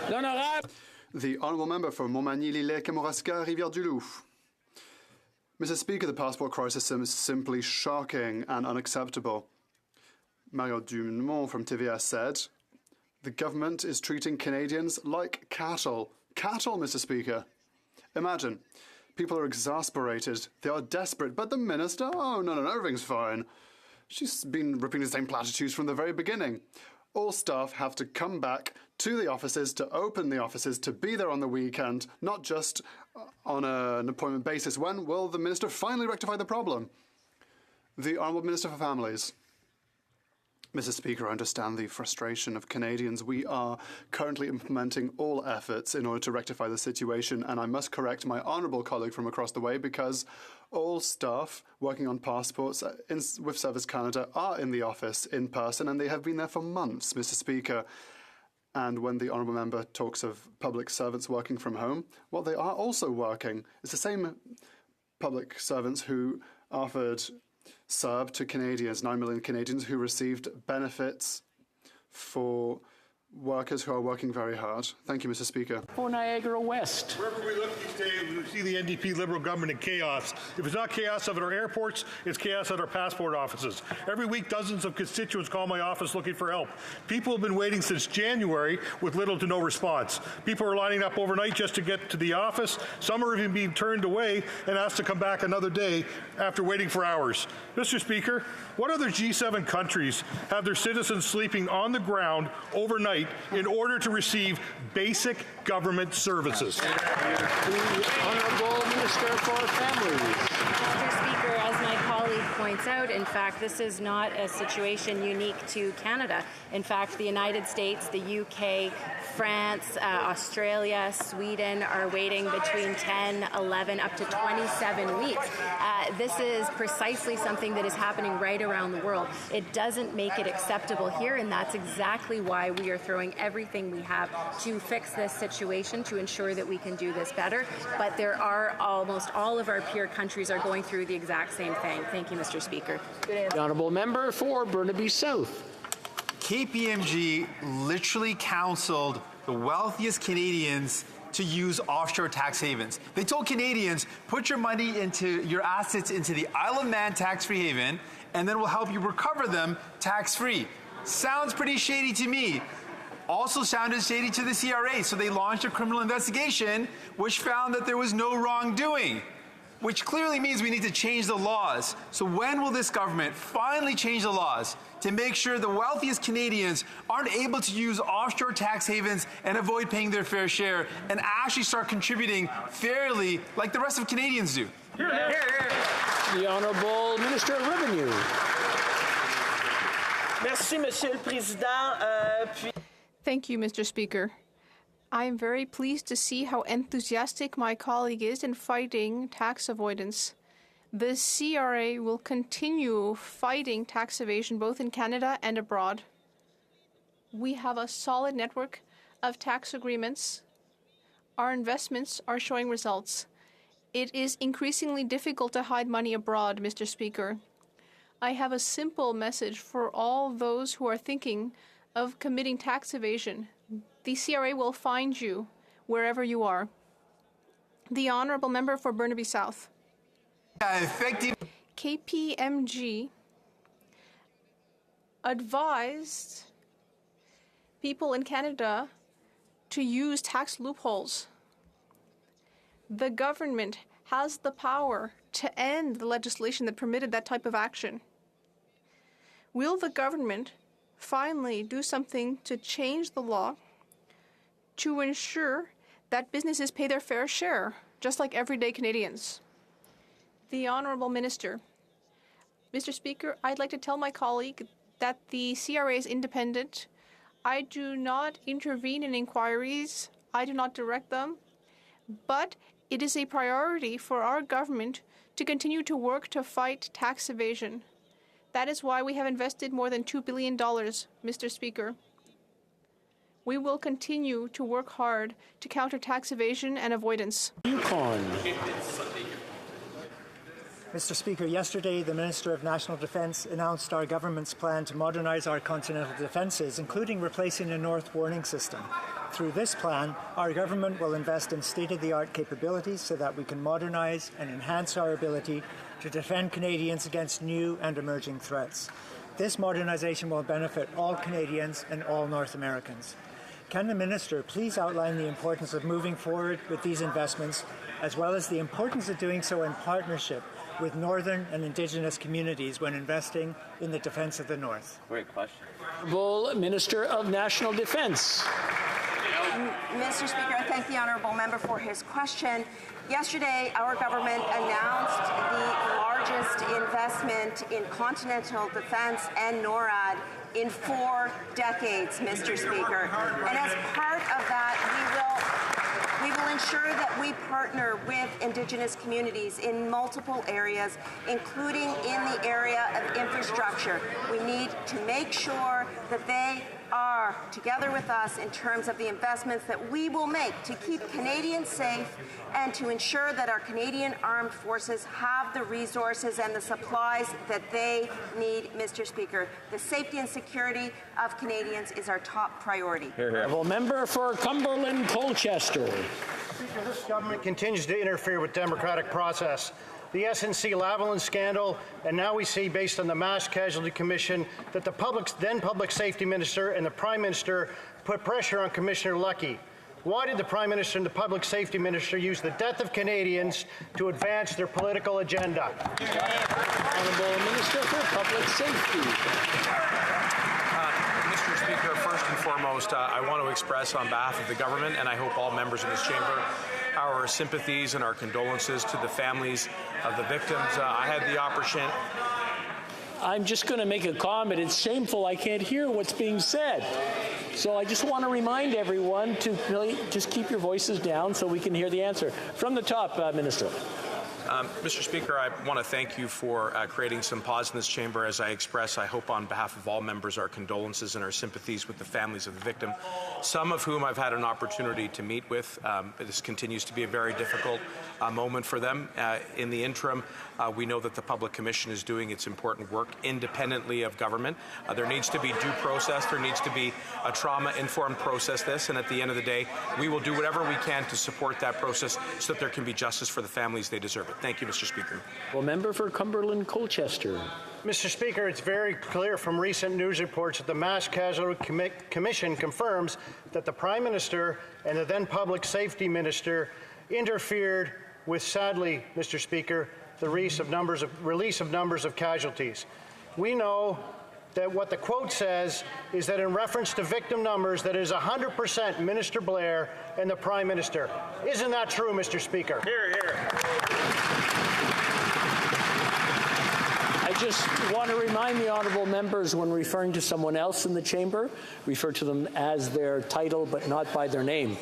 The Honourable Member for Montmagny-Lillet, Kamouraska, Rivière-du-Loup. Mr. Speaker, the passport crisis is simply shocking and unacceptable. Mario Dumont from TVS said, "The government is treating Canadians like cattle." Cattle, Mr. Speaker. Imagine, people are exasperated, they are desperate, but the minister, oh, no, everything's fine. She's been ripping the same platitudes from the very beginning. All staff have to come back to the offices, to open the offices, to be there on the weekend, not just on an appointment basis. When will the minister finally rectify the problem? The Honourable Minister for Families. Mr. Speaker, I understand the frustration of Canadians. We are currently implementing all efforts in order to rectify the situation, and I must correct my honourable colleague from across the way because all staff working on passports with Service Canada are in the office in person, and they have been there for months, Mr. Speaker. And when the honourable member talks of public servants working from home, well, they are also working. It's the same public servants who offered CERB to Canadians, 9 million Canadians who received benefits for workers who are working very hard. Thank you, Mr. Speaker. For Niagara West. Wherever we look these days, we see the NDP Liberal government in chaos. If it's not chaos at our airports, it's chaos at our passport offices. Every week, dozens of constituents call my office looking for help. People have been waiting since January with little to no response. People are lining up overnight just to get to the office. Some are even being turned away and asked to come back another day after waiting for hours. Mr. Speaker, what other G7 countries have their citizens sleeping on the ground overnight in order to receive basic government services? The Honourable Minister for Families. Mr. Speaker, as my colleague points out, in fact, this is not a situation unique to Canada. In fact, the United States, the UK, France, Australia, Sweden are waiting between 10, 11, up to 27 weeks. This is precisely something that is happening right around the world. It doesn't make it acceptable here, and that's exactly why we are throwing everything we have to fix this situation, to ensure that we can do this better. But there are almost all of our peer countries are going through the exact same thing. Thank you, Mr. Speaker. The honourable member for Burnaby South. KPMG literally counseled the wealthiest Canadians to use offshore tax havens. They told Canadians, put your money into your assets into the Isle of Man tax-free haven, and then we'll help you recover them tax-free. Sounds pretty shady to me. Also sounded shady to the CRA, so they launched a criminal investigation which found that there was no wrongdoing, which clearly means we need to change the laws. So when will this government finally change the laws to make sure the wealthiest Canadians aren't able to use offshore tax havens and avoid paying their fair share and actually start contributing fairly like the rest of Canadians do? The Honourable Minister of Revenue. Merci, Monsieur le Président. Thank you, Mr. Speaker. I am very pleased to see how enthusiastic my colleague is in fighting tax avoidance. The CRA will continue fighting tax evasion both in Canada and abroad. We have a solid network of tax agreements. Our investments are showing results. It is increasingly difficult to hide money abroad, Mr. Speaker. I have a simple message for all those who are thinking of committing tax evasion. The CRA will find you wherever you are. The Honourable Member for Burnaby South. KPMG advised people in Canada to use tax loopholes. The government has the power to end the legislation that permitted that type of action. Will the government finally do something to change the law to ensure that businesses pay their fair share, just like everyday Canadians? The Honourable Minister. Mr. Speaker, I'd like to tell my colleague that the CRA is independent. I do not intervene in inquiries. I do not direct them. But it is a priority for our government to continue to work to fight tax evasion. That is why we have invested more than $2 billion, Mr. Speaker. We will continue to work hard to counter tax evasion and avoidance. Yukon. Mr. Speaker, yesterday the Minister of National Defence announced our government's plan to modernise our continental defences, including replacing the North Warning System. Through this plan, our government will invest in state-of-the-art capabilities so that we can modernise and enhance our ability to defend Canadians against new and emerging threats. This modernisation will benefit all Canadians and all North Americans. Can the Minister please outline the importance of moving forward with these investments, as well as the importance of doing so in partnership with Northern and Indigenous communities when investing in the defence of the North? Great question. Honourable Minister of National Defence. Mr. Speaker, I thank the Honourable Member for his question. Yesterday, our government announced the largest investment in continental defence and NORAD in 4 decades, Mr. Speaker. And as part of that, we will ensure that we partner with Indigenous communities in multiple areas, including in the area of infrastructure. We need to make sure that they are together with us in terms of the investments that we will make to keep Canadians safe and to ensure that our Canadian armed forces have the resources and the supplies that they need, Mr. Speaker. The safety and security of Canadians is our top priority. Honourable Member for Cumberland Colchester. Speaker, this government continues to interfere with democratic process. The SNC-Lavalin scandal, and now we see, based on the Mass Casualty Commission, that the then Public Safety Minister and the Prime Minister put pressure on Commissioner Lucky. Why did the Prime Minister and the Public Safety Minister use the death of Canadians to advance their political agenda? Honourable Minister for Public Safety. Mr. Speaker, first and foremost, I want to express on behalf of the government, and I hope all members in this chamber, our sympathies and our condolences to the families of the victims. I had the I'm just going to make a comment. It's shameful I can't hear what's being said. So I just want to remind everyone to really just keep your voices down so we can hear the answer. From the top, Minister. Mr. Speaker, I want to thank you for creating some pause in this chamber as I express, I hope on behalf of all members, our condolences and our sympathies with the families of the victim, some of whom I've had an opportunity to meet with. This continues to be a very difficult moment for them. In the interim, we know that the Public Commission is doing its important work independently of government. There needs to be due process. There needs to be a trauma-informed process this, and at the end of the day, we will do whatever we can to support that process so that there can be justice for the families they deserve it. Thank you, Mr. Speaker. Well, member for Cumberland Colchester. Mr. Speaker, it's very clear from recent news reports that the Mass Casualty Commission confirms that the Prime Minister and the then Public Safety Minister interfered with, sadly, Mr. Speaker, the release of numbers of casualties. We know that what the quote says is that in reference to victim numbers, that is 100% Minister Blair and the Prime Minister. Isn't that true, Mr. Speaker? Hear, hear. I just want to remind the honourable members, when referring to someone else in the chamber, refer to them as their title but not by their name.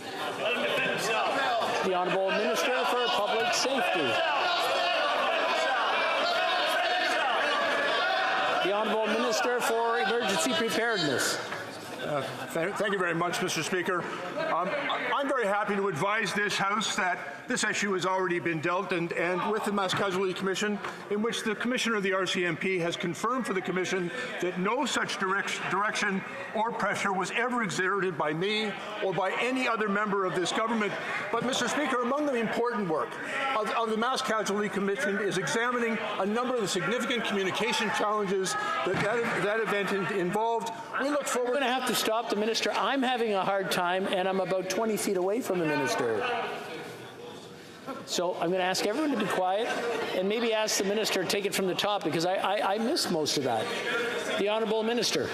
The Honourable Minister for Public Safety. The Honourable Minister for Emergency Preparedness. Thank you very much, Mr. Speaker. I'm very happy to advise this House that this issue has already been dealt and with the Mass Casualty Commission, in which the Commissioner of the RCMP has confirmed for the Commission that no such direction or pressure was ever exerted by me or by any other member of this government. But, Mr. Speaker, among the important work of the Mass Casualty Commission is examining a number of the significant communication challenges that event involved. We look forward. We're going to have to stop the Minister. I'm having a hard time, and I'm about 20 feet away from the Minister. So I'm going to ask everyone to be quiet and maybe ask the Minister to take it from the top, because I missed most of that. The Honourable Minister.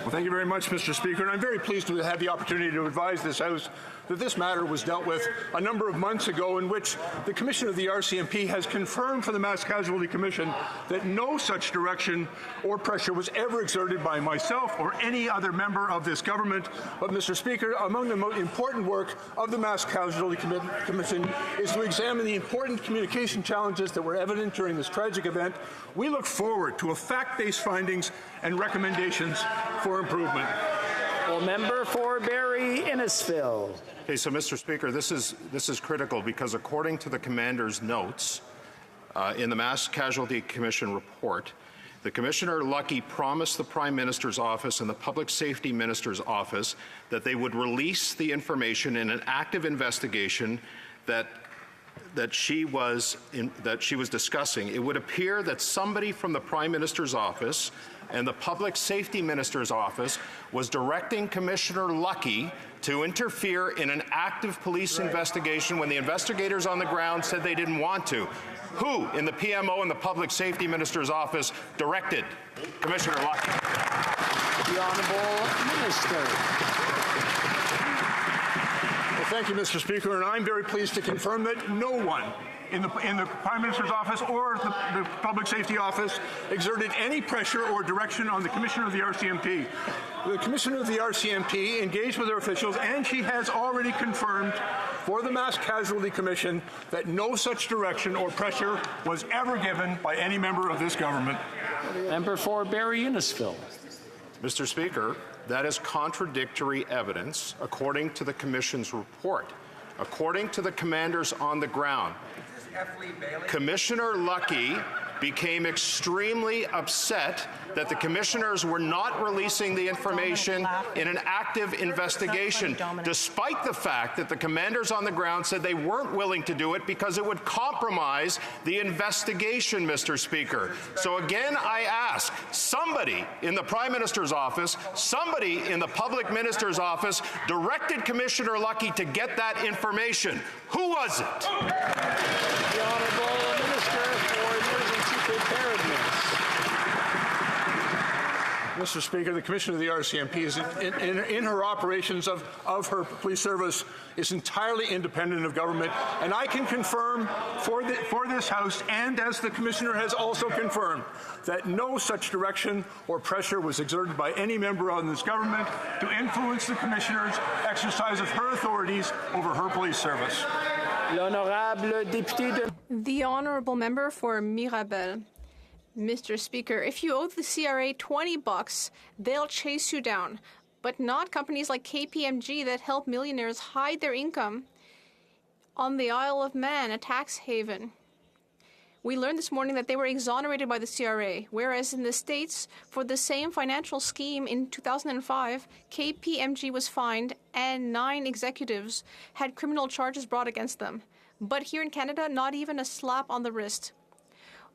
Well, thank you very much, Mr. Speaker. And I'm very pleased to have the opportunity to advise this House that this matter was dealt with a number of months ago, in which the Commissioner of the RCMP has confirmed for the Mass Casualty Commission that no such direction or pressure was ever exerted by myself or any other member of this government. But, Mr. Speaker, among the most important work of the Mass Casualty Commission is to examine the important communication challenges that were evident during this tragic event. We look forward to fact-based findings and recommendations for improvement. Well, member for Barrie Innisfil. Okay, so Mr. Speaker, this is critical, because according to the commander's notes in the Mass Casualty Commission report, the Commissioner Lucky promised the Prime Minister's office and the Public Safety Minister's office that they would release the information in an active investigation that she was discussing. It would appear that somebody from the Prime Minister's office and the Public Safety Minister's office was directing Commissioner Lucky to interfere in an active police investigation when the investigators on the ground said they didn't want to. Who in the PMO and the Public Safety Minister's office directed Commissioner Lucky? The Honourable Minister. Well, thank you, Mr. Speaker, and I'm very pleased to confirm that no one in the Prime Minister's office or the Public Safety Office exerted any pressure or direction on the Commissioner of the RCMP. The Commissioner of the RCMP engaged with her officials, and she has already confirmed for the Mass Casualty Commission that no such direction or pressure was ever given by any member of this government. Member for Barrie Innisfil. Mr. Speaker, that is contradictory evidence according to the Commission's report. According to the commanders on the ground, Commissioner Lucky became extremely upset that the commissioners were not releasing the information in an active investigation, despite the fact that the commanders on the ground said they weren't willing to do it because it would compromise the investigation, Mr. Speaker. So again, I ask, somebody in the Prime Minister's office, somebody in the Public Minister's office directed Commissioner Lucky to get that information. Who was it? The Honourable Minister for Emergency Preparedness. Mr. Speaker, the Commissioner of the RCMP is in her operations of her police service is entirely independent of government, and I can confirm for this House, and as the Commissioner has also confirmed, that no such direction or pressure was exerted by any member of this government to influence the Commissioner's exercise of her authorities over her police service. The honourable member for Mirabel. Mr. Speaker, if you owe the CRA $20, they'll chase you down, but not companies like KPMG that help millionaires hide their income on the Isle of Man, a tax haven. We learned this morning that they were exonerated by the CRA, whereas in the States, for the same financial scheme in 2005, KPMG was fined and 9 executives had criminal charges brought against them. But here in Canada, not even a slap on the wrist.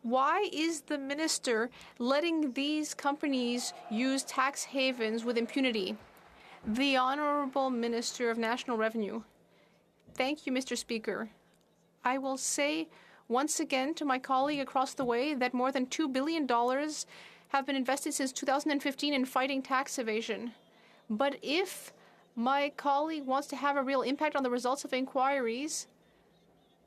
Why is the minister letting these companies use tax havens with impunity? The Honourable Minister of National Revenue. Thank you, Mr. Speaker. I will say once again to my colleague across the way that more than $2 billion have been invested since 2015 in fighting tax evasion. But if my colleague wants to have a real impact on the results of inquiries,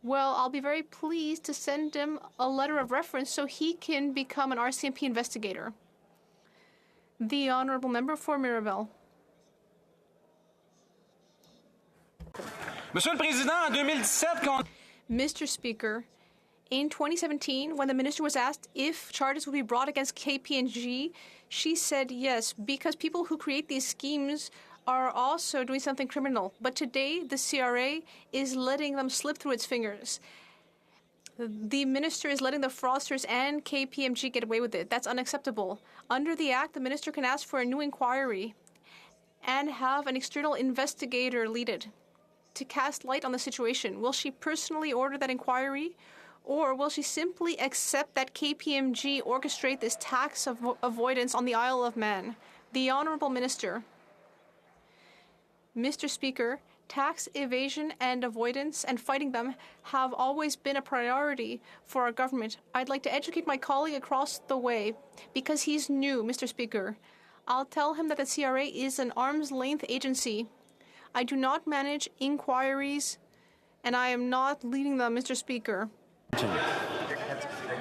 well, I'll be very pleased to send him a letter of reference so he can become an RCMP investigator. The Honourable Member for Mirabel. Monsieur le Président, en 2017, Mr. Speaker, in 2017, when the minister was asked if charges would be brought against KPMG, she said yes, because people who create these schemes are also doing something criminal. But today, the CRA is letting them slip through its fingers. The minister is letting the fraudsters and KPMG get away with it. That's unacceptable. Under the Act, the minister can ask for a new inquiry and have an external investigator lead it to cast light on the situation. Will she personally order that inquiry, or will she simply accept that KPMG orchestrate this tax avoidance on the Isle of Man? The Honourable Minister. Mr. Speaker, tax evasion and avoidance and fighting them have always been a priority for our government. I'd like to educate my colleague across the way because he's new, Mr. Speaker. I'll tell him that the CRA is an arm's-length agency. I do not manage inquiries, and I am not leading them, Mr. Speaker.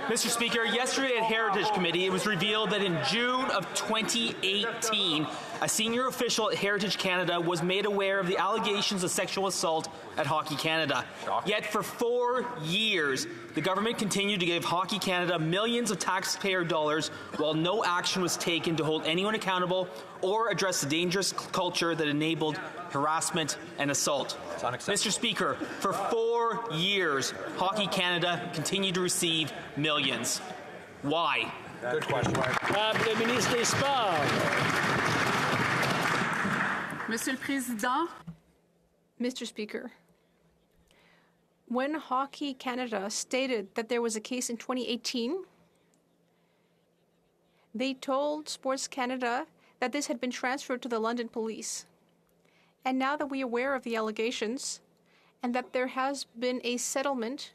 Mr. Speaker, yesterday at Heritage Committee, it was revealed that in June of 2018, a senior official at Heritage Canada was made aware of the allegations of sexual assault at HoC Canada. Yet for 4 years, the government continued to give HoC Canada millions of taxpayer dollars while no action was taken to hold anyone accountable or address the dangerous culture that enabled harassment and assault. Mr. Speaker, for 4 years, HoC Canada continued to receive millions. Why? Good question. Le ministre des Sports. Monsieur le Président. Mr. Speaker, when Hockey Canada stated that there was a case in 2018, they told Sports Canada that this had been transferred to the London police. And now that we are aware of the allegations and that there has been a settlement,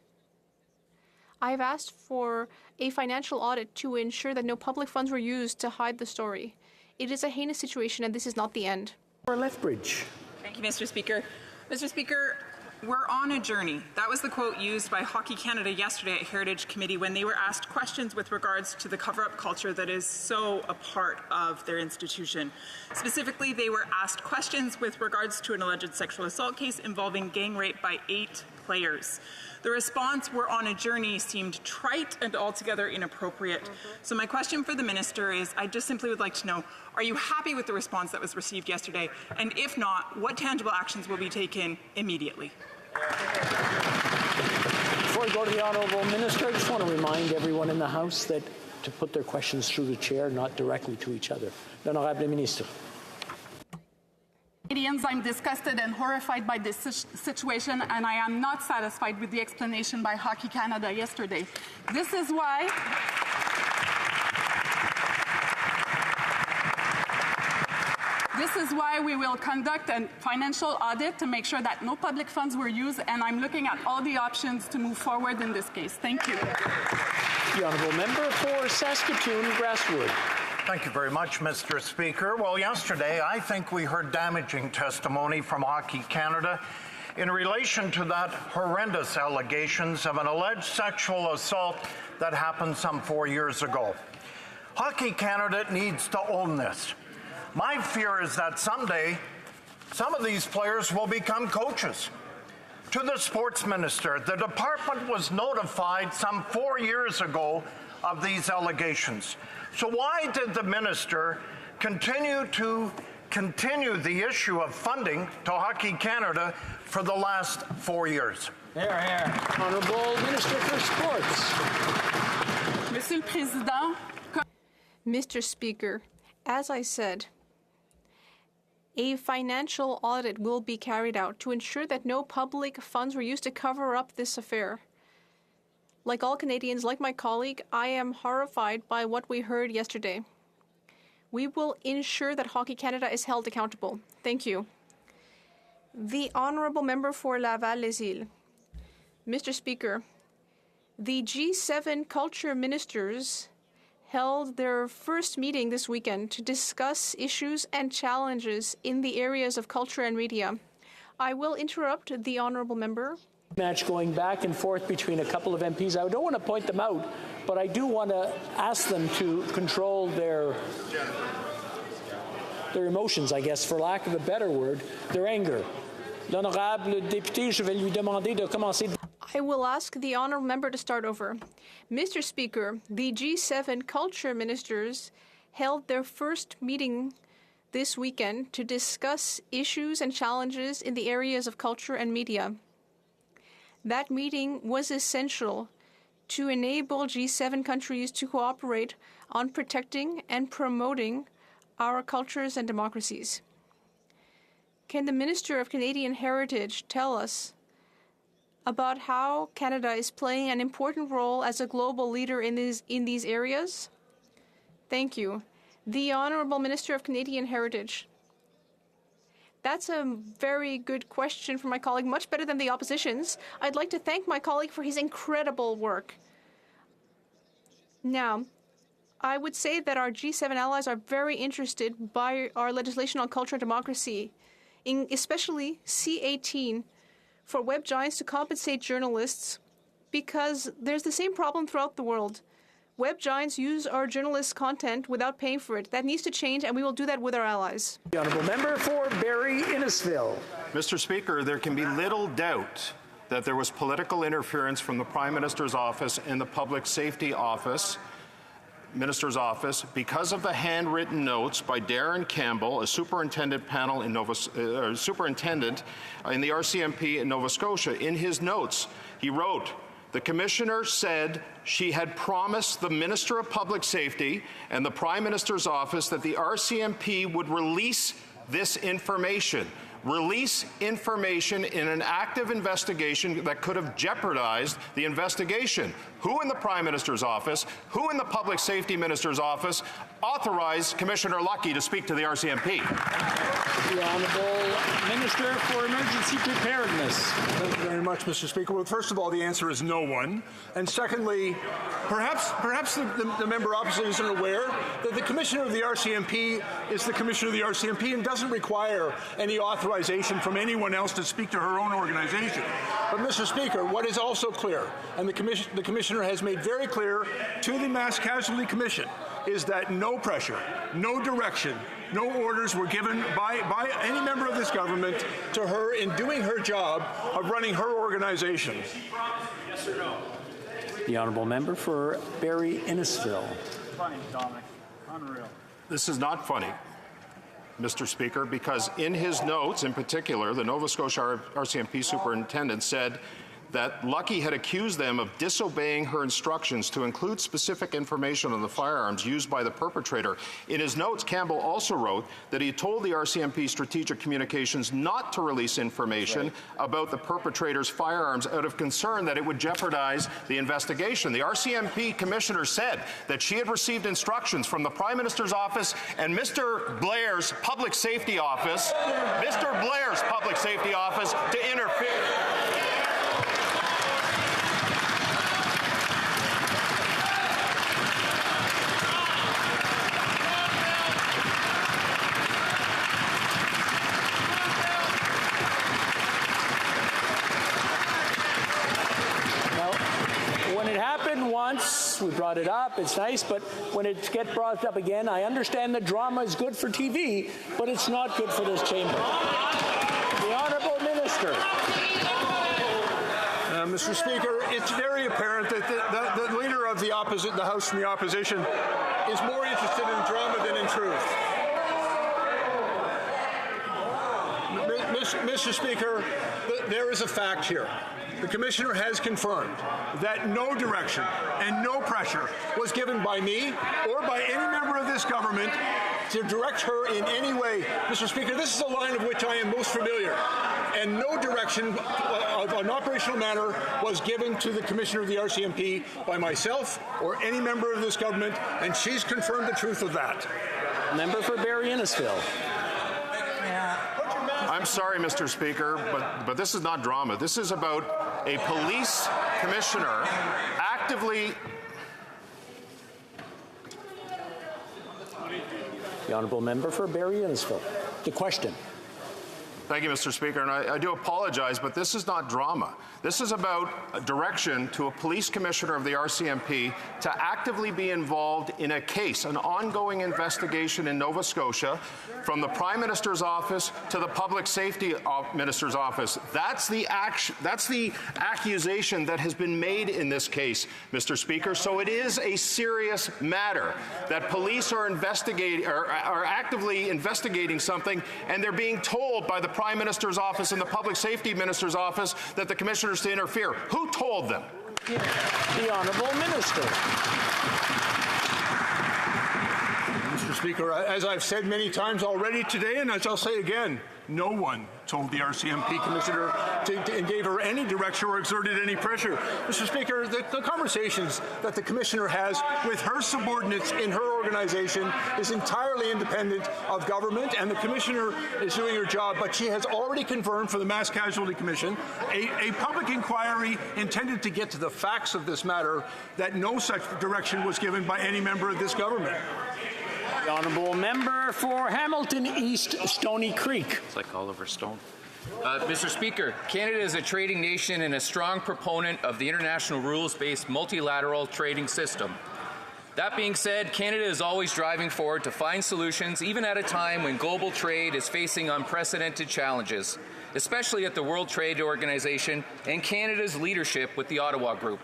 I have asked for a financial audit to ensure that no public funds were used to hide the story. It is a heinous situation, and this is not the end. For Lethbridge. Thank you, Mr. Speaker. Mr. Speaker, we're on a journey. That was the quote used by Hockey Canada yesterday at Heritage Committee when they were asked questions with regards to the cover-up culture that is so a part of their institution. Specifically, they were asked questions with regards to an alleged sexual assault case involving gang rape by 8 players. The response, "We're on a journey," seemed trite and altogether inappropriate. So my question for the minister is, I just simply would like to know, are you happy with the response that was received yesterday? And if not, what tangible actions will be taken immediately? Before I go to the Honourable Minister, I just want to remind everyone in the House that to put their questions through the chair, not directly to each other. L'Honorable Minister. Canadians, I'm disgusted and horrified by this situation, and I am not satisfied with the explanation by Hockey Canada yesterday. This is why we will conduct a financial audit to make sure that no public funds were used, and I'm looking at all the options to move forward in this case. Thank you. The Honourable Member for Saskatoon Grasswood. Thank you very much, Mr. Speaker. Well, yesterday, I think we heard damaging testimony from Hockey Canada in relation to that horrendous allegations of an alleged sexual assault that happened some 4 years ago. Hockey Canada needs to own this. My fear is that someday, some of these players will become coaches. To the sports minister, the department was notified some 4 years ago of these allegations. So why did the minister continue the issue of funding to Hockey Canada for the last 4 years? Honourable Minister for Sports. Monsieur le Président. Mr. Speaker, as I said, a financial audit will be carried out to ensure that no public funds were used to cover up this affair. Like all Canadians, like my colleague, I am horrified by what we heard yesterday. We will ensure that Hockey Canada is held accountable. Thank you. The Honourable Member for Laval-Les-Îles. Mr. Speaker, the G7 culture ministers held their first meeting this weekend to discuss issues and challenges in the areas of culture and media. I will interrupt the Honourable Member. Match going back and forth between a couple of MPs. I don't want to point them out, but I do want to ask them to control their emotions, I guess, for lack of a better word, their anger. L'honorable député, je vais lui demander de commencer. I will ask the honourable member to start over. Mr. Speaker, the G7 culture ministers held their first meeting this weekend to discuss issues and challenges in the areas of culture and media. That meeting was essential to enable G7 countries to cooperate on protecting and promoting our cultures and democracies. Can the Minister of Canadian Heritage tell us about how Canada is playing an important role as a global leader in these areas? Thank you. The Honourable Minister of Canadian Heritage. That's a very good question from my colleague, much better than the opposition's. I'd like to thank my colleague for his incredible work. Now, I would say that our G7 allies are very interested by our legislation on culture and democracy, especially C-18, for web giants to compensate journalists, because there's the same problem throughout the world. Web giants use our journalists' content without paying for it. That needs to change, and we will do that with our allies. The Honourable Member for Barrie-Innisfil. Mr. Speaker, there can be little doubt that there was political interference from the Prime Minister's office and the Public Safety Minister's office because of the handwritten notes by Darren Campbell, a superintendent in the RCMP in Nova Scotia. In his notes, he wrote, "The Commissioner said she had promised the Minister of Public Safety and the Prime Minister's office that the RCMP would release this information. Release information in an active investigation that could have jeopardized the investigation. Who in the Prime Minister's office, who in the Public Safety Minister's office authorized Commissioner Lucky to speak to the RCMP?" The Honourable Minister for Emergency Preparedness. Thank you very much, Mr. Speaker. Well, first of all, the answer is no one. And secondly, perhaps the member opposite isn't aware that the Commissioner of the RCMP is the Commissioner of the RCMP and doesn't require any authorization from anyone else to speak to her own organization. But, Mr. Speaker, what is also clear, and the Commissioner has made very clear to the Mass Casualty Commission, is that no pressure, no direction, no orders were given by any member of this government to her in doing her job of running her organization. Yes or no? The Honourable Member for Barrie-Innisfil. Funny, Dominic. Unreal. This is not funny, Mr. Speaker, because in his notes, in particular, the Nova Scotia RCMP superintendent said that Lucky had accused them of disobeying her instructions to include specific information on the firearms used by the perpetrator. In his notes, Campbell also wrote that he told the RCMP Strategic Communications not to release information about the perpetrator's firearms out of concern that it would jeopardize the investigation. The RCMP commissioner said that she had received instructions from the Prime Minister's office and Mr. Blair's Public Safety Office, to interfere. We brought it up. It's nice, but when it gets brought up again, I understand the drama is good for TV, but it's not good for this chamber. The Honourable Minister. Mr. Speaker, it's very apparent that the leader of the House and the opposition is more interested in drama than in truth. Mr. Speaker, there is a fact here. The Commissioner has confirmed that no direction and no pressure was given by me or by any member of this government to direct her in any way. Mr. Speaker, this is a line of which I am most familiar. And no direction of an operational manner was given to the Commissioner of the RCMP by myself or any member of this government, and she's confirmed the truth of that. Member for Barrie Innisfil. I'm sorry, Mr. Speaker, but this is not drama. This is about a police commissioner actively... The Honourable Member for Barrie Innisfil. The question. Thank you, Mr. Speaker, and I do apologize, but this is not drama. This is about a direction to a police commissioner of the RCMP to actively be involved in a case, an ongoing investigation in Nova Scotia, from the Prime Minister's office to the Public Safety Minister's office. That's the accusation that has been made in this case, Mr. Speaker. So it is a serious matter that police are actively investigating something, and they're being told by the Prime Minister's office and the Public Safety Minister's office that the commissioners to interfere. Who told them? The Honourable Minister. Mr. Speaker, as I've said many times already today, and as I'll say again, no one told the RCMP Commissioner and gave her any direction or exerted any pressure. Mr. Speaker, the conversations that the Commissioner has with her subordinates in her organization is entirely independent of government, and the Commissioner is doing her job, but she has already confirmed for the Mass Casualty Commission a public inquiry intended to get to the facts of this matter, that no such direction was given by any member of this government. The Honourable Member for Hamilton East, Stony Creek. It's like Oliver Stone. Mr. Speaker, Canada is a trading nation and a strong proponent of the international rules-based multilateral trading system. That being said, Canada is always driving forward to find solutions, even at a time when global trade is facing unprecedented challenges, especially at the World Trade Organization and Canada's leadership with the Ottawa Group.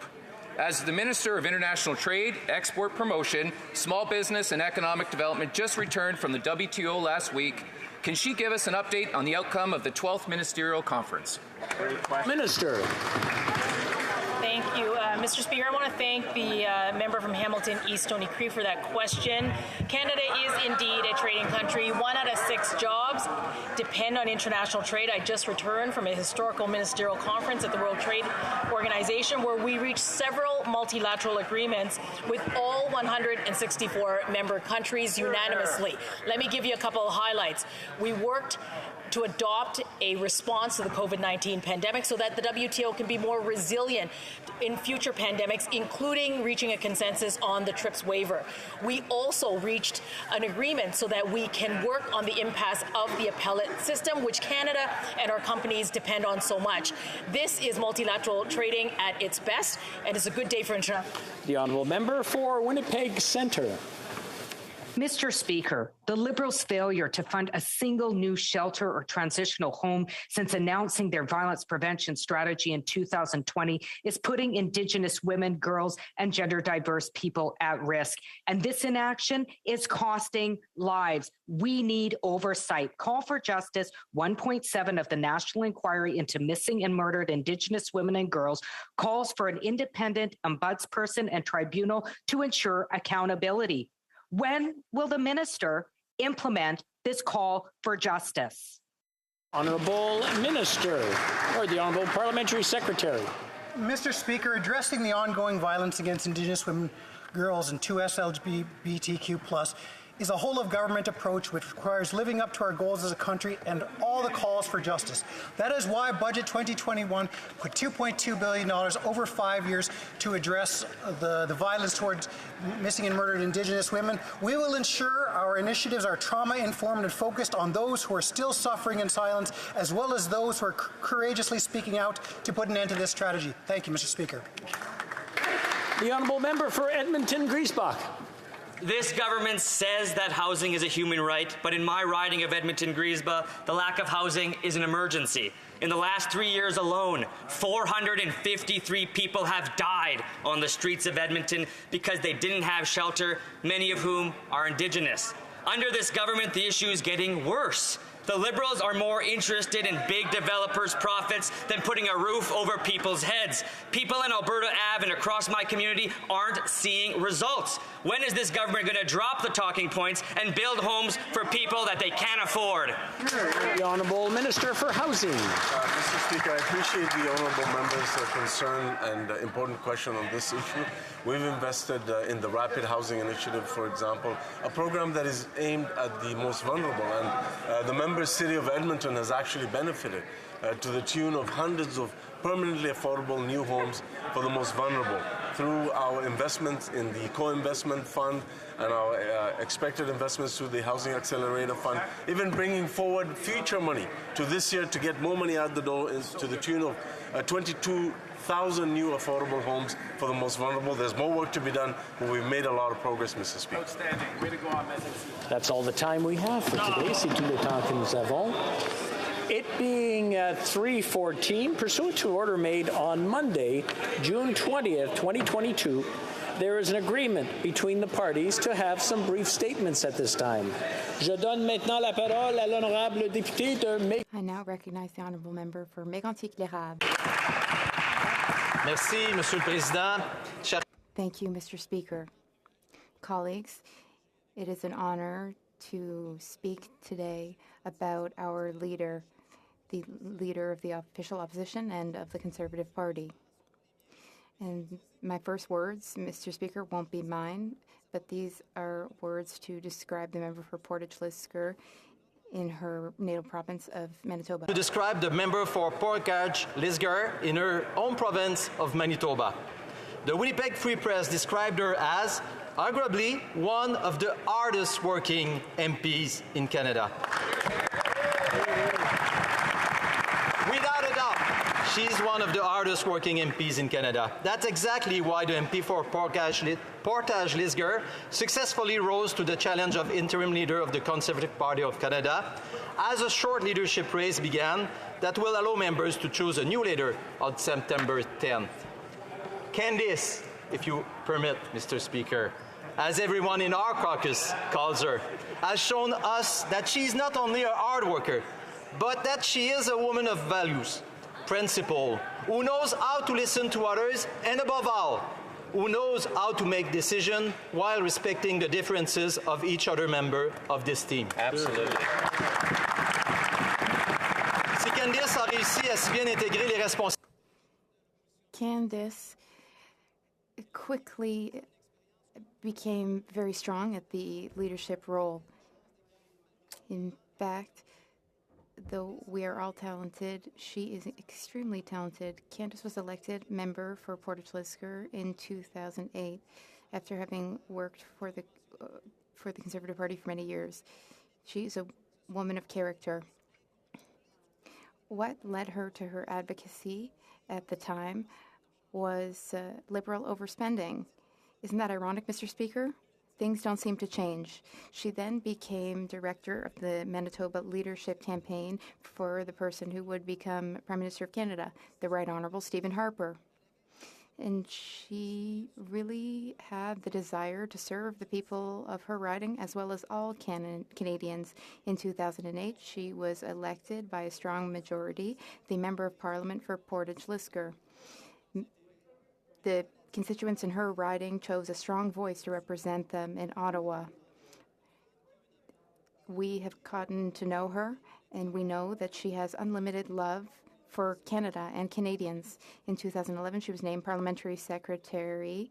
As the Minister of International Trade, Export Promotion, Small Business and Economic Development just returned from the WTO last week, can she give us an update on the outcome of the 12th Ministerial Conference? Minister. Thank you, Mr. Speaker. I want to thank the member from Hamilton East Stony Creek for that question. Canada is indeed a trading country. 1 out of 6 jobs depend on international trade. I just returned from a historical ministerial conference at the World Trade Organization where we reached several multilateral agreements with all 164 member countries unanimously. Let me give you a couple of highlights. We worked to adopt a response to the COVID-19 pandemic so that the WTO can be more resilient in future pandemics, including reaching a consensus on the TRIPS waiver. We also reached an agreement so that we can work on the impasse of the appellate system, which Canada and our companies depend on so much. This is multilateral trading at its best, and it's a good day for international. The Honourable Member for Winnipeg Centre. Mr. Speaker, the Liberals' failure to fund a single new shelter or transitional home since announcing their violence prevention strategy in 2020 is putting Indigenous women, girls, and gender-diverse people at risk. And this inaction is costing lives. We need oversight. Call for Justice 1.7 of the National Inquiry into Missing and Murdered Indigenous Women and Girls calls for an independent ombudsperson and tribunal to ensure accountability. When will the minister implement this call for justice? Honourable Minister, or the Honourable Parliamentary Secretary. Mr. Speaker, addressing the ongoing violence against Indigenous women, girls, and 2S LGBTQ+ is a whole-of-government approach which requires living up to our goals as a country and all the calls for justice. That is why Budget 2021 put $2.2 billion over 5 years to address the violence towards missing and murdered Indigenous women. We will ensure our initiatives are trauma-informed and focused on those who are still suffering in silence, as well as those who are courageously speaking out to put an end to this tragedy. Thank you, Mr. Speaker. The honourable member for Edmonton-Griesbach. This government says that housing is a human right, but in my riding of Edmonton-Griesbach, the lack of housing is an emergency. In the last 3 years alone, 453 people have died on the streets of Edmonton because they didn't have shelter, many of whom are Indigenous. Under this government, the issue is getting worse. The Liberals are more interested in big developers' profits than putting a roof over people's heads. People in Alberta Ave and across my community aren't seeing results. When is this government going to drop the talking points and build homes for people that they can't afford? The Honourable Minister for Housing. Mr. Speaker, I appreciate the honourable member's concern and important question on this issue. We've invested in the Rapid Housing Initiative, for example, a program that is aimed at the most vulnerable, and the member city of Edmonton has actually benefited to the tune of hundreds of permanently affordable new homes for the most vulnerable through our investments in the co-investment fund and our expected investments through the Housing Accelerator Fund, even bringing forward future money to this year to get more money out the door to the tune of 22,000 new affordable homes for the most vulnerable. There's more work to be done, but we've made a lot of progress, Mr. Speaker. Outstanding. Way to go on, That's all the time we have for today. C'est tout le temps que nous avons. It being 3:14, pursuant to order made on Monday, June 20th, 2022, there is an agreement between the parties to have some brief statements at this time. Je donne maintenant la parole à l'honorable député de I now recognize the honourable member for Mégantic-l'Érable. Merci, Monsieur le Président. Thank you, Mr. Speaker. Colleagues, it is an honor to speak today about our leader, the leader of the official opposition and of the Conservative Party. And my first words, Mr. Speaker, won't be mine, but these are words to describe the member for Portage-Lisgar in her native province of Manitoba. To describe the member for Portage-Lisgar in her home province of Manitoba. The Winnipeg Free Press described her as arguably one of the hardest working MPs in Canada. Without a doubt, she's one of the hardest working MPs in Canada. That's exactly why the MP for Portage-Lisgar successfully rose to the challenge of interim leader of the Conservative Party of Canada as a short leadership race began that will allow members to choose a new leader on September 10th. Candice, if you permit, Mr. Speaker, as everyone in our caucus calls her, has shown us that she's not only a hard worker, but that she is a woman of values, principle, who knows how to listen to others, and above all, who knows how to make decisions while respecting the differences of each other member of this team. Absolutely. Si Candice a réussi à si bien intégrer les responsables. Candice quickly became very strong at the leadership role. In fact, though we are all talented, she is extremely talented. Candice was elected member for Portage-Lisgar in 2008 after having worked for the Conservative Party for many years. She is a woman of character. What led her to her advocacy at the time was Liberal overspending. Isn't that ironic, Mr. Speaker? Things don't seem to change. She then became director of the Manitoba Leadership Campaign for the person who would become Prime Minister of Canada, the Right Honourable Stephen Harper. And she really had the desire to serve the people of her riding as well as all Canadians. In 2008, she was elected by a strong majority, the Member of Parliament for Portage-Lisgar. The constituents in her riding chose a strong voice to represent them in Ottawa. We have gotten to know her, and we know that she has unlimited love for Canada and Canadians. In 2011, she was named Parliamentary Secretary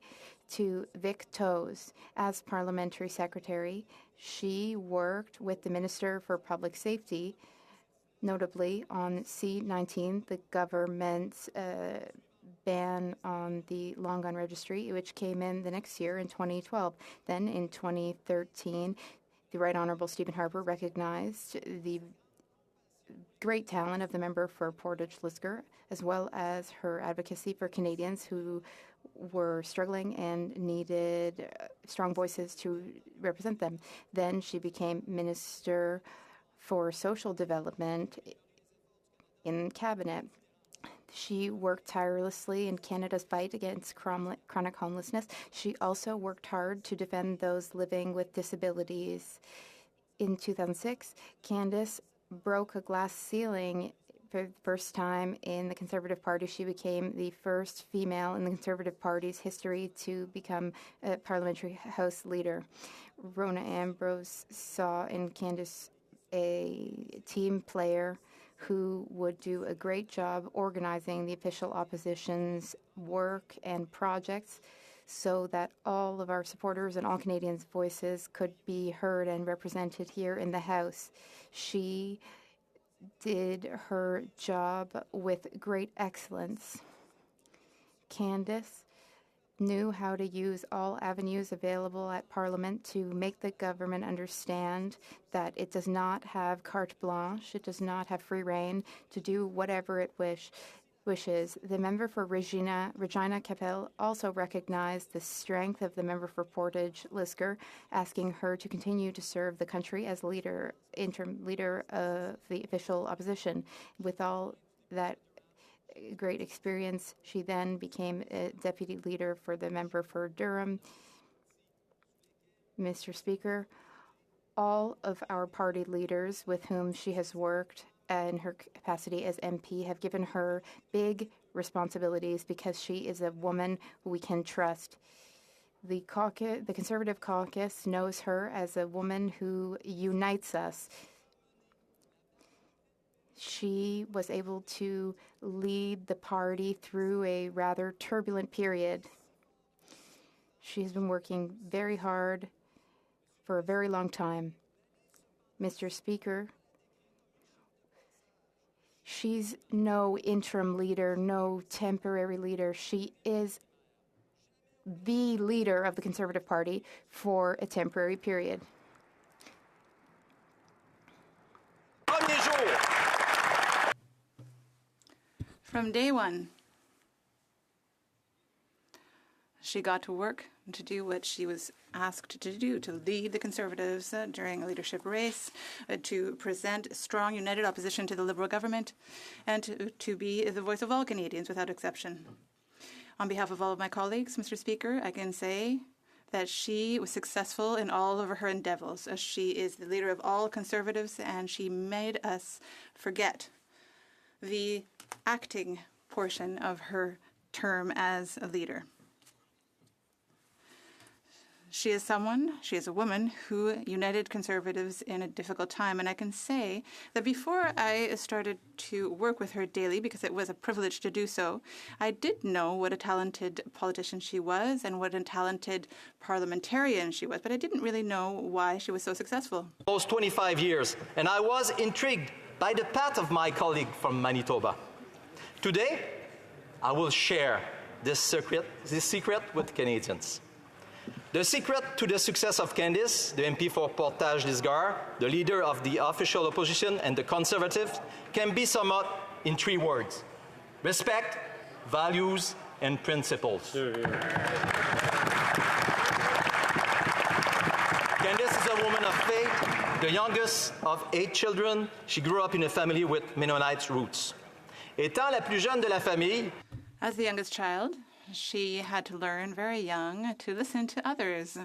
to Vic Toes. As Parliamentary Secretary, she worked with the Minister for Public Safety, notably on C-19, the government's ban on the long gun registry, which came in the next year in 2012. Then in 2013, the Right Honourable Stephen Harper recognized the great talent of the member for Portage-Lisgar, as well as her advocacy for Canadians who were struggling and needed strong voices to represent them. Then she became Minister for Social Development in Cabinet. She worked tirelessly in Canada's fight against chronic homelessness. She also worked hard to defend those living with disabilities. In 2006, Candice broke a glass ceiling for the first time in the Conservative Party. She became the first female in the Conservative Party's history to become a parliamentary House leader. Rona Ambrose saw in Candice a team player who would do a great job organizing the official opposition's work and projects so that all of our supporters and all Canadians' voices could be heard and represented here in the House. She did her job with great excellence. Candice knew how to use all avenues available at Parliament to make the government understand that it does not have carte blanche, it does not have free rein to do whatever it wishes. The member for Regina Capel also recognized the strength of the member for Portage Lisgar, asking her to continue to serve the country as interim leader of the official opposition. With all that great experience, she then became a deputy leader for the member for Durham. Mr. Speaker, all of our party leaders with whom she has worked in her capacity as MP have given her big responsibilities because she is a woman who we can trust. The Conservative caucus knows her as a woman who unites us. She was able to lead the party through a rather turbulent period. She has been working very hard for a very long time. Mr. Speaker, she's no interim leader, no temporary leader. She is the leader of the Conservative Party for a temporary period. From day one, she got to work to do what she was asked to do, to lead the Conservatives during a leadership race, to present strong, united opposition to the Liberal government, and to be the voice of all Canadians without exception. On behalf of all of my colleagues, Mr. Speaker, I can say that she was successful in all of her endeavors. She is the leader of all Conservatives, and she made us forget the acting portion of her term as a leader. She is a woman who united Conservatives in a difficult time. And I can say that before I started to work with her daily, because it was a privilege to do so, I did know what a talented politician she was and what a talented parliamentarian she was. But I didn't really know why she was so successful. Almost 25 years, and I was intrigued by the path of my colleague from Manitoba. Today, I will share this secret with Canadians. The secret to the success of Candice, the MP for Portage Lisgar, the leader of the official opposition and the Conservatives, can be summed up in 3 words: respect, values, and principles. Candice is a woman of faith, the youngest of 8 children. She grew up in a family with Mennonite roots. Étant la plus jeune de la famille, as the youngest child, she had to learn very young to listen to others.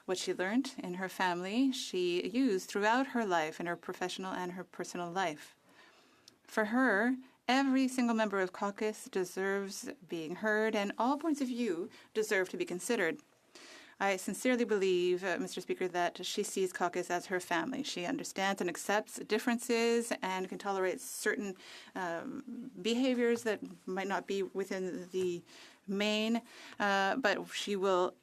What she learned in her family, she used throughout her life, in her professional and her personal life. For her, every single member of caucus deserves being heard, and all points of view deserve to be considered. I sincerely believe, Mr. Speaker, that she sees caucus as her family. She understands and accepts differences and can tolerate certain behaviors that might not be within the main, but she will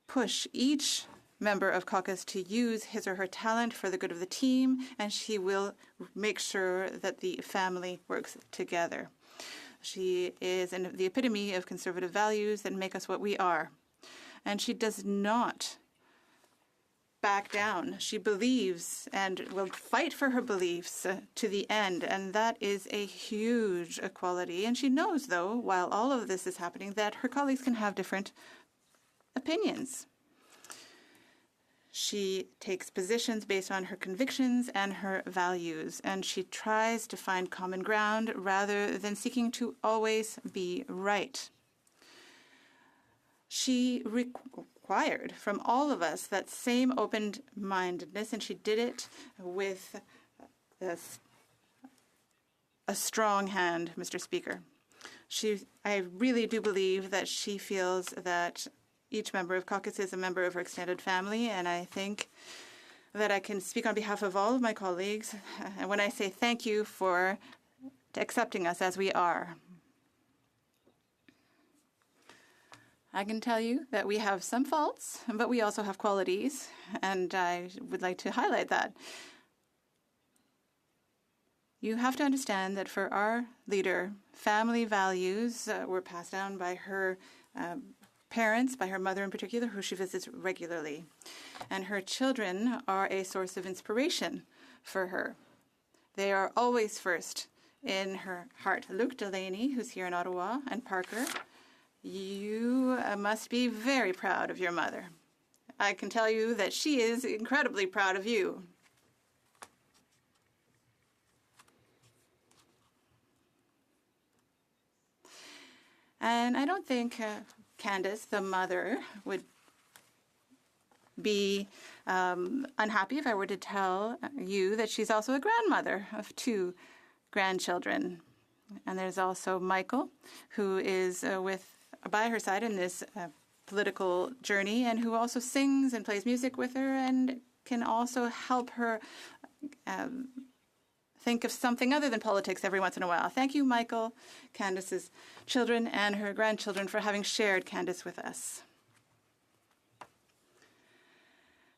push each member of caucus to use his or her talent for the good of the team, and she will make sure that the family works together. She is the epitome of Conservative values that make us what we are. And she does not back down. She believes and will fight for her beliefs to the end, and that is a huge quality. And she knows, though, while all of this is happening, that her colleagues can have different opinions. She takes positions based on her convictions and her values, and she tries to find common ground rather than seeking to always be right. She required from all of us that same open-mindedness, and she did it with a strong hand, Mr. Speaker. I really do believe that she feels that each member of caucus is a member of her extended family, and I think that I can speak on behalf of all of my colleagues when I say thank you for accepting us as we are. I can tell you that we have some faults, but we also have qualities, and I would like to highlight that. You have to understand that for our leader, family values were passed down by her parents, by her mother in particular, who she visits regularly. And her children are a source of inspiration for her. They are always first in her heart. Luke Delaney, who's here in Ottawa, and Parker, you must be very proud of your mother. I can tell you that she is incredibly proud of you. And I don't think Candace, the mother, would be unhappy if I were to tell you that she's also a grandmother of 2 grandchildren. And there's also Michael, who is by her side in this political journey, and who also sings and plays music with her and can also help her think of something other than politics every once in a while. Thank you, Michael, Candace's children, and her grandchildren for having shared Candace with us.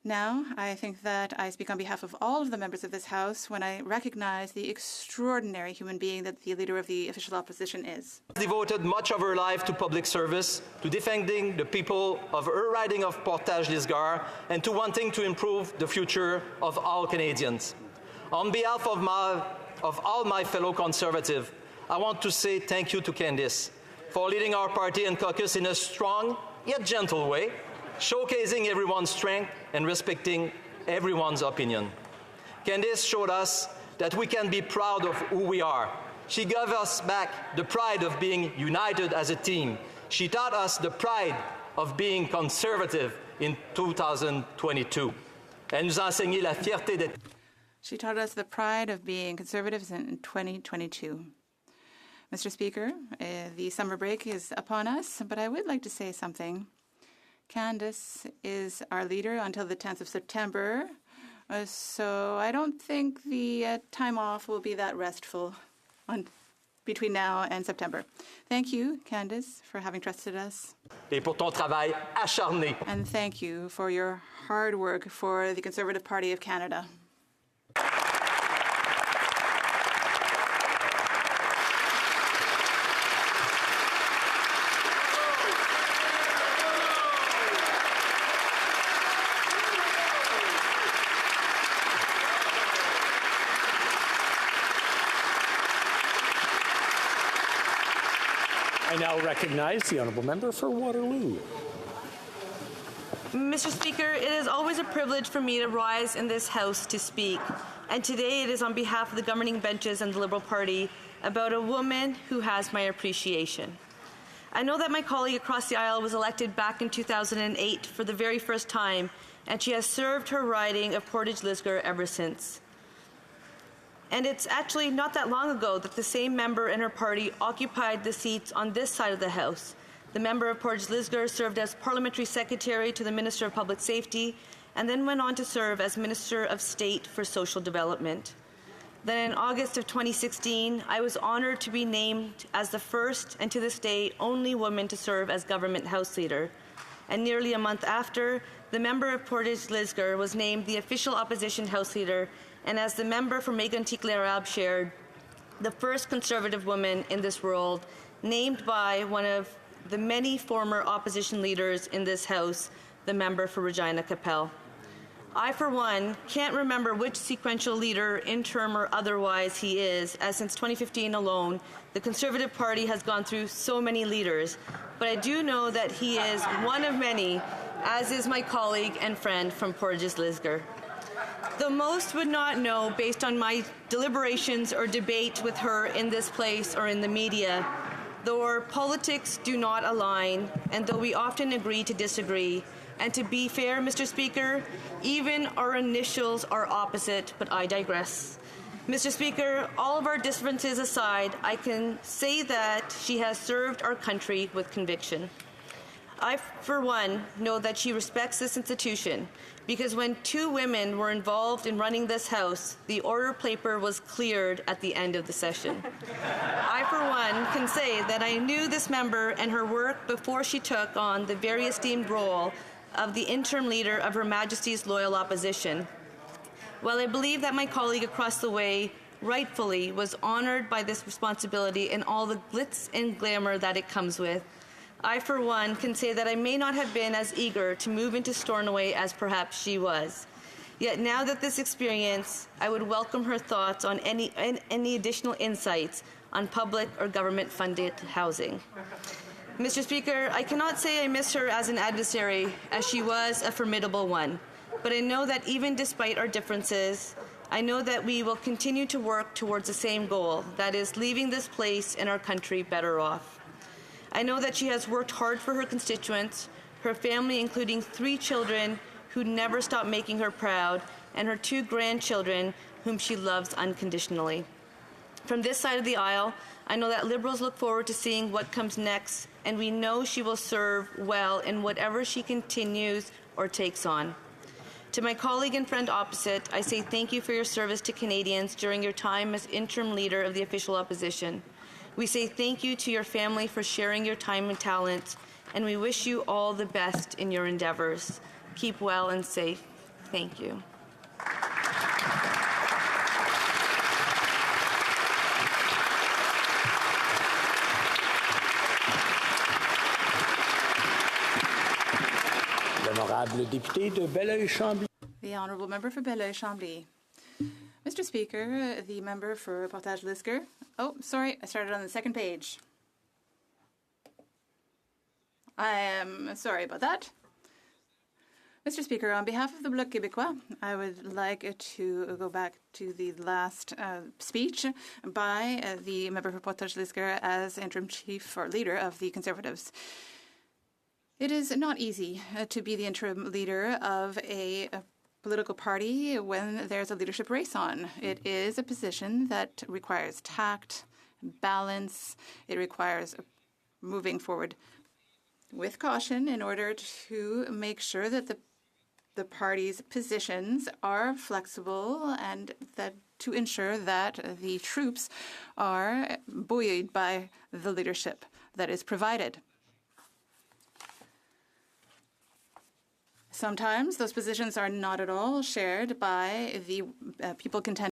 Now, I think that I speak on behalf of all of the members of this House when I recognize the extraordinary human being that the leader of the official opposition is. Devoted much of her life to public service, to defending the people of her riding of Portage-Lisgar, and to wanting to improve the future of all Canadians. On behalf of all my fellow Conservatives, I want to say thank you to Candice for leading our party and caucus in a strong yet gentle way, showcasing everyone's strength and respecting everyone's opinion. Candice showed us that we can be proud of who we are. She gave us back the pride of being united as a team. She taught us the pride of being conservative in 2022. Elle nous a enseigné la fierté d'être. She taught us the pride of being conservatives in 2022. Mr. Speaker, the summer break is upon us, but I would like to say something. Candace is our leader until the 10th of September, so I don't think the time off will be that restful between now and September. Thank you, Candace, for having trusted us. Et pour ton travail acharné. And thank you for your hard work for the Conservative Party of Canada. I now recognize the honourable member for Waterloo. Mr. Speaker, it is always a privilege for me to rise in this House to speak, and today it is on behalf of the governing benches and the Liberal Party about a woman who has my appreciation. I know that my colleague across the aisle was elected back in 2008 for the very first time, and she has served her riding of Portage-Lisgar ever since. And it's actually not that long ago that the same member and her party occupied the seats on this side of the House. The member of Portage-Lisgar served as Parliamentary Secretary to the Minister of Public Safety and then went on to serve as Minister of State for Social Development. Then in August of 2016, I was honoured to be named as the first and to this day only woman to serve as Government House Leader. And nearly a month after, the member of Portage-Lisgar was named the official Opposition House Leader, and as the member for Mégantic-L'Érable shared, the first Conservative woman in this world, named by one of the many former opposition leaders in this House, the member for Regina Capel. I, for one, can't remember which sequential leader, interim or otherwise, he is, as since 2015 alone, the Conservative Party has gone through so many leaders. But I do know that he is one of many, as is my colleague and friend from Portages Lisgar. Though most would not know, based on my deliberations or debate with her in this place or in the media, though our politics do not align, and though we often agree to disagree, and to be fair, Mr. Speaker, even our initials are opposite, but I digress. Mr. Speaker, all of our differences aside, I can say that she has served our country with conviction. I, for one, know that she respects this institution, because when two women were involved in running this House, the order paper was cleared at the end of the session. I, for one, can say that I knew this member and her work before she took on the very esteemed role of the interim leader of Her Majesty's Loyal Opposition. While I believe that my colleague across the way rightfully was honored by this responsibility and all the glitz and glamour that it comes with, I, for one, can say that I may not have been as eager to move into Stornoway as perhaps she was. Yet now that this experience, I would welcome her thoughts on any additional insights on public or government-funded housing. Mr. Speaker, I cannot say I miss her as an adversary, as she was a formidable one. But I know that even despite our differences, I know that we will continue to work towards the same goal, that is, leaving this place and our country better off. I know that she has worked hard for her constituents, her family, including 3 children who never stop making her proud, and her 2 grandchildren whom she loves unconditionally. From this side of the aisle, I know that Liberals look forward to seeing what comes next, and we know she will serve well in whatever she continues or takes on. To my colleague and friend opposite, I say thank you for your service to Canadians during your time as interim leader of the official opposition. We say thank you to your family for sharing your time and talents, and we wish you all the best in your endeavors. Keep well and safe. Thank you. L'honorable député de Belleuil-Chambly. The Honourable Member for Belleuil-Chambly. Mr. Speaker, the member for Portage Lisgar. Oh, sorry, I started on the second page. I am sorry about that. Mr. Speaker, on behalf of the Bloc Québécois, I would like to go back to the last speech by the member for Portage Lisgar as interim chief or leader of the Conservatives. It is not easy to be the interim leader of a political party when there's a leadership race on. It is a position that requires tact, balance. It requires moving forward with caution in order to make sure that the party's positions are flexible and that to ensure that the troops are buoyed by the leadership that is provided. Sometimes those positions are not at all shared by the people contending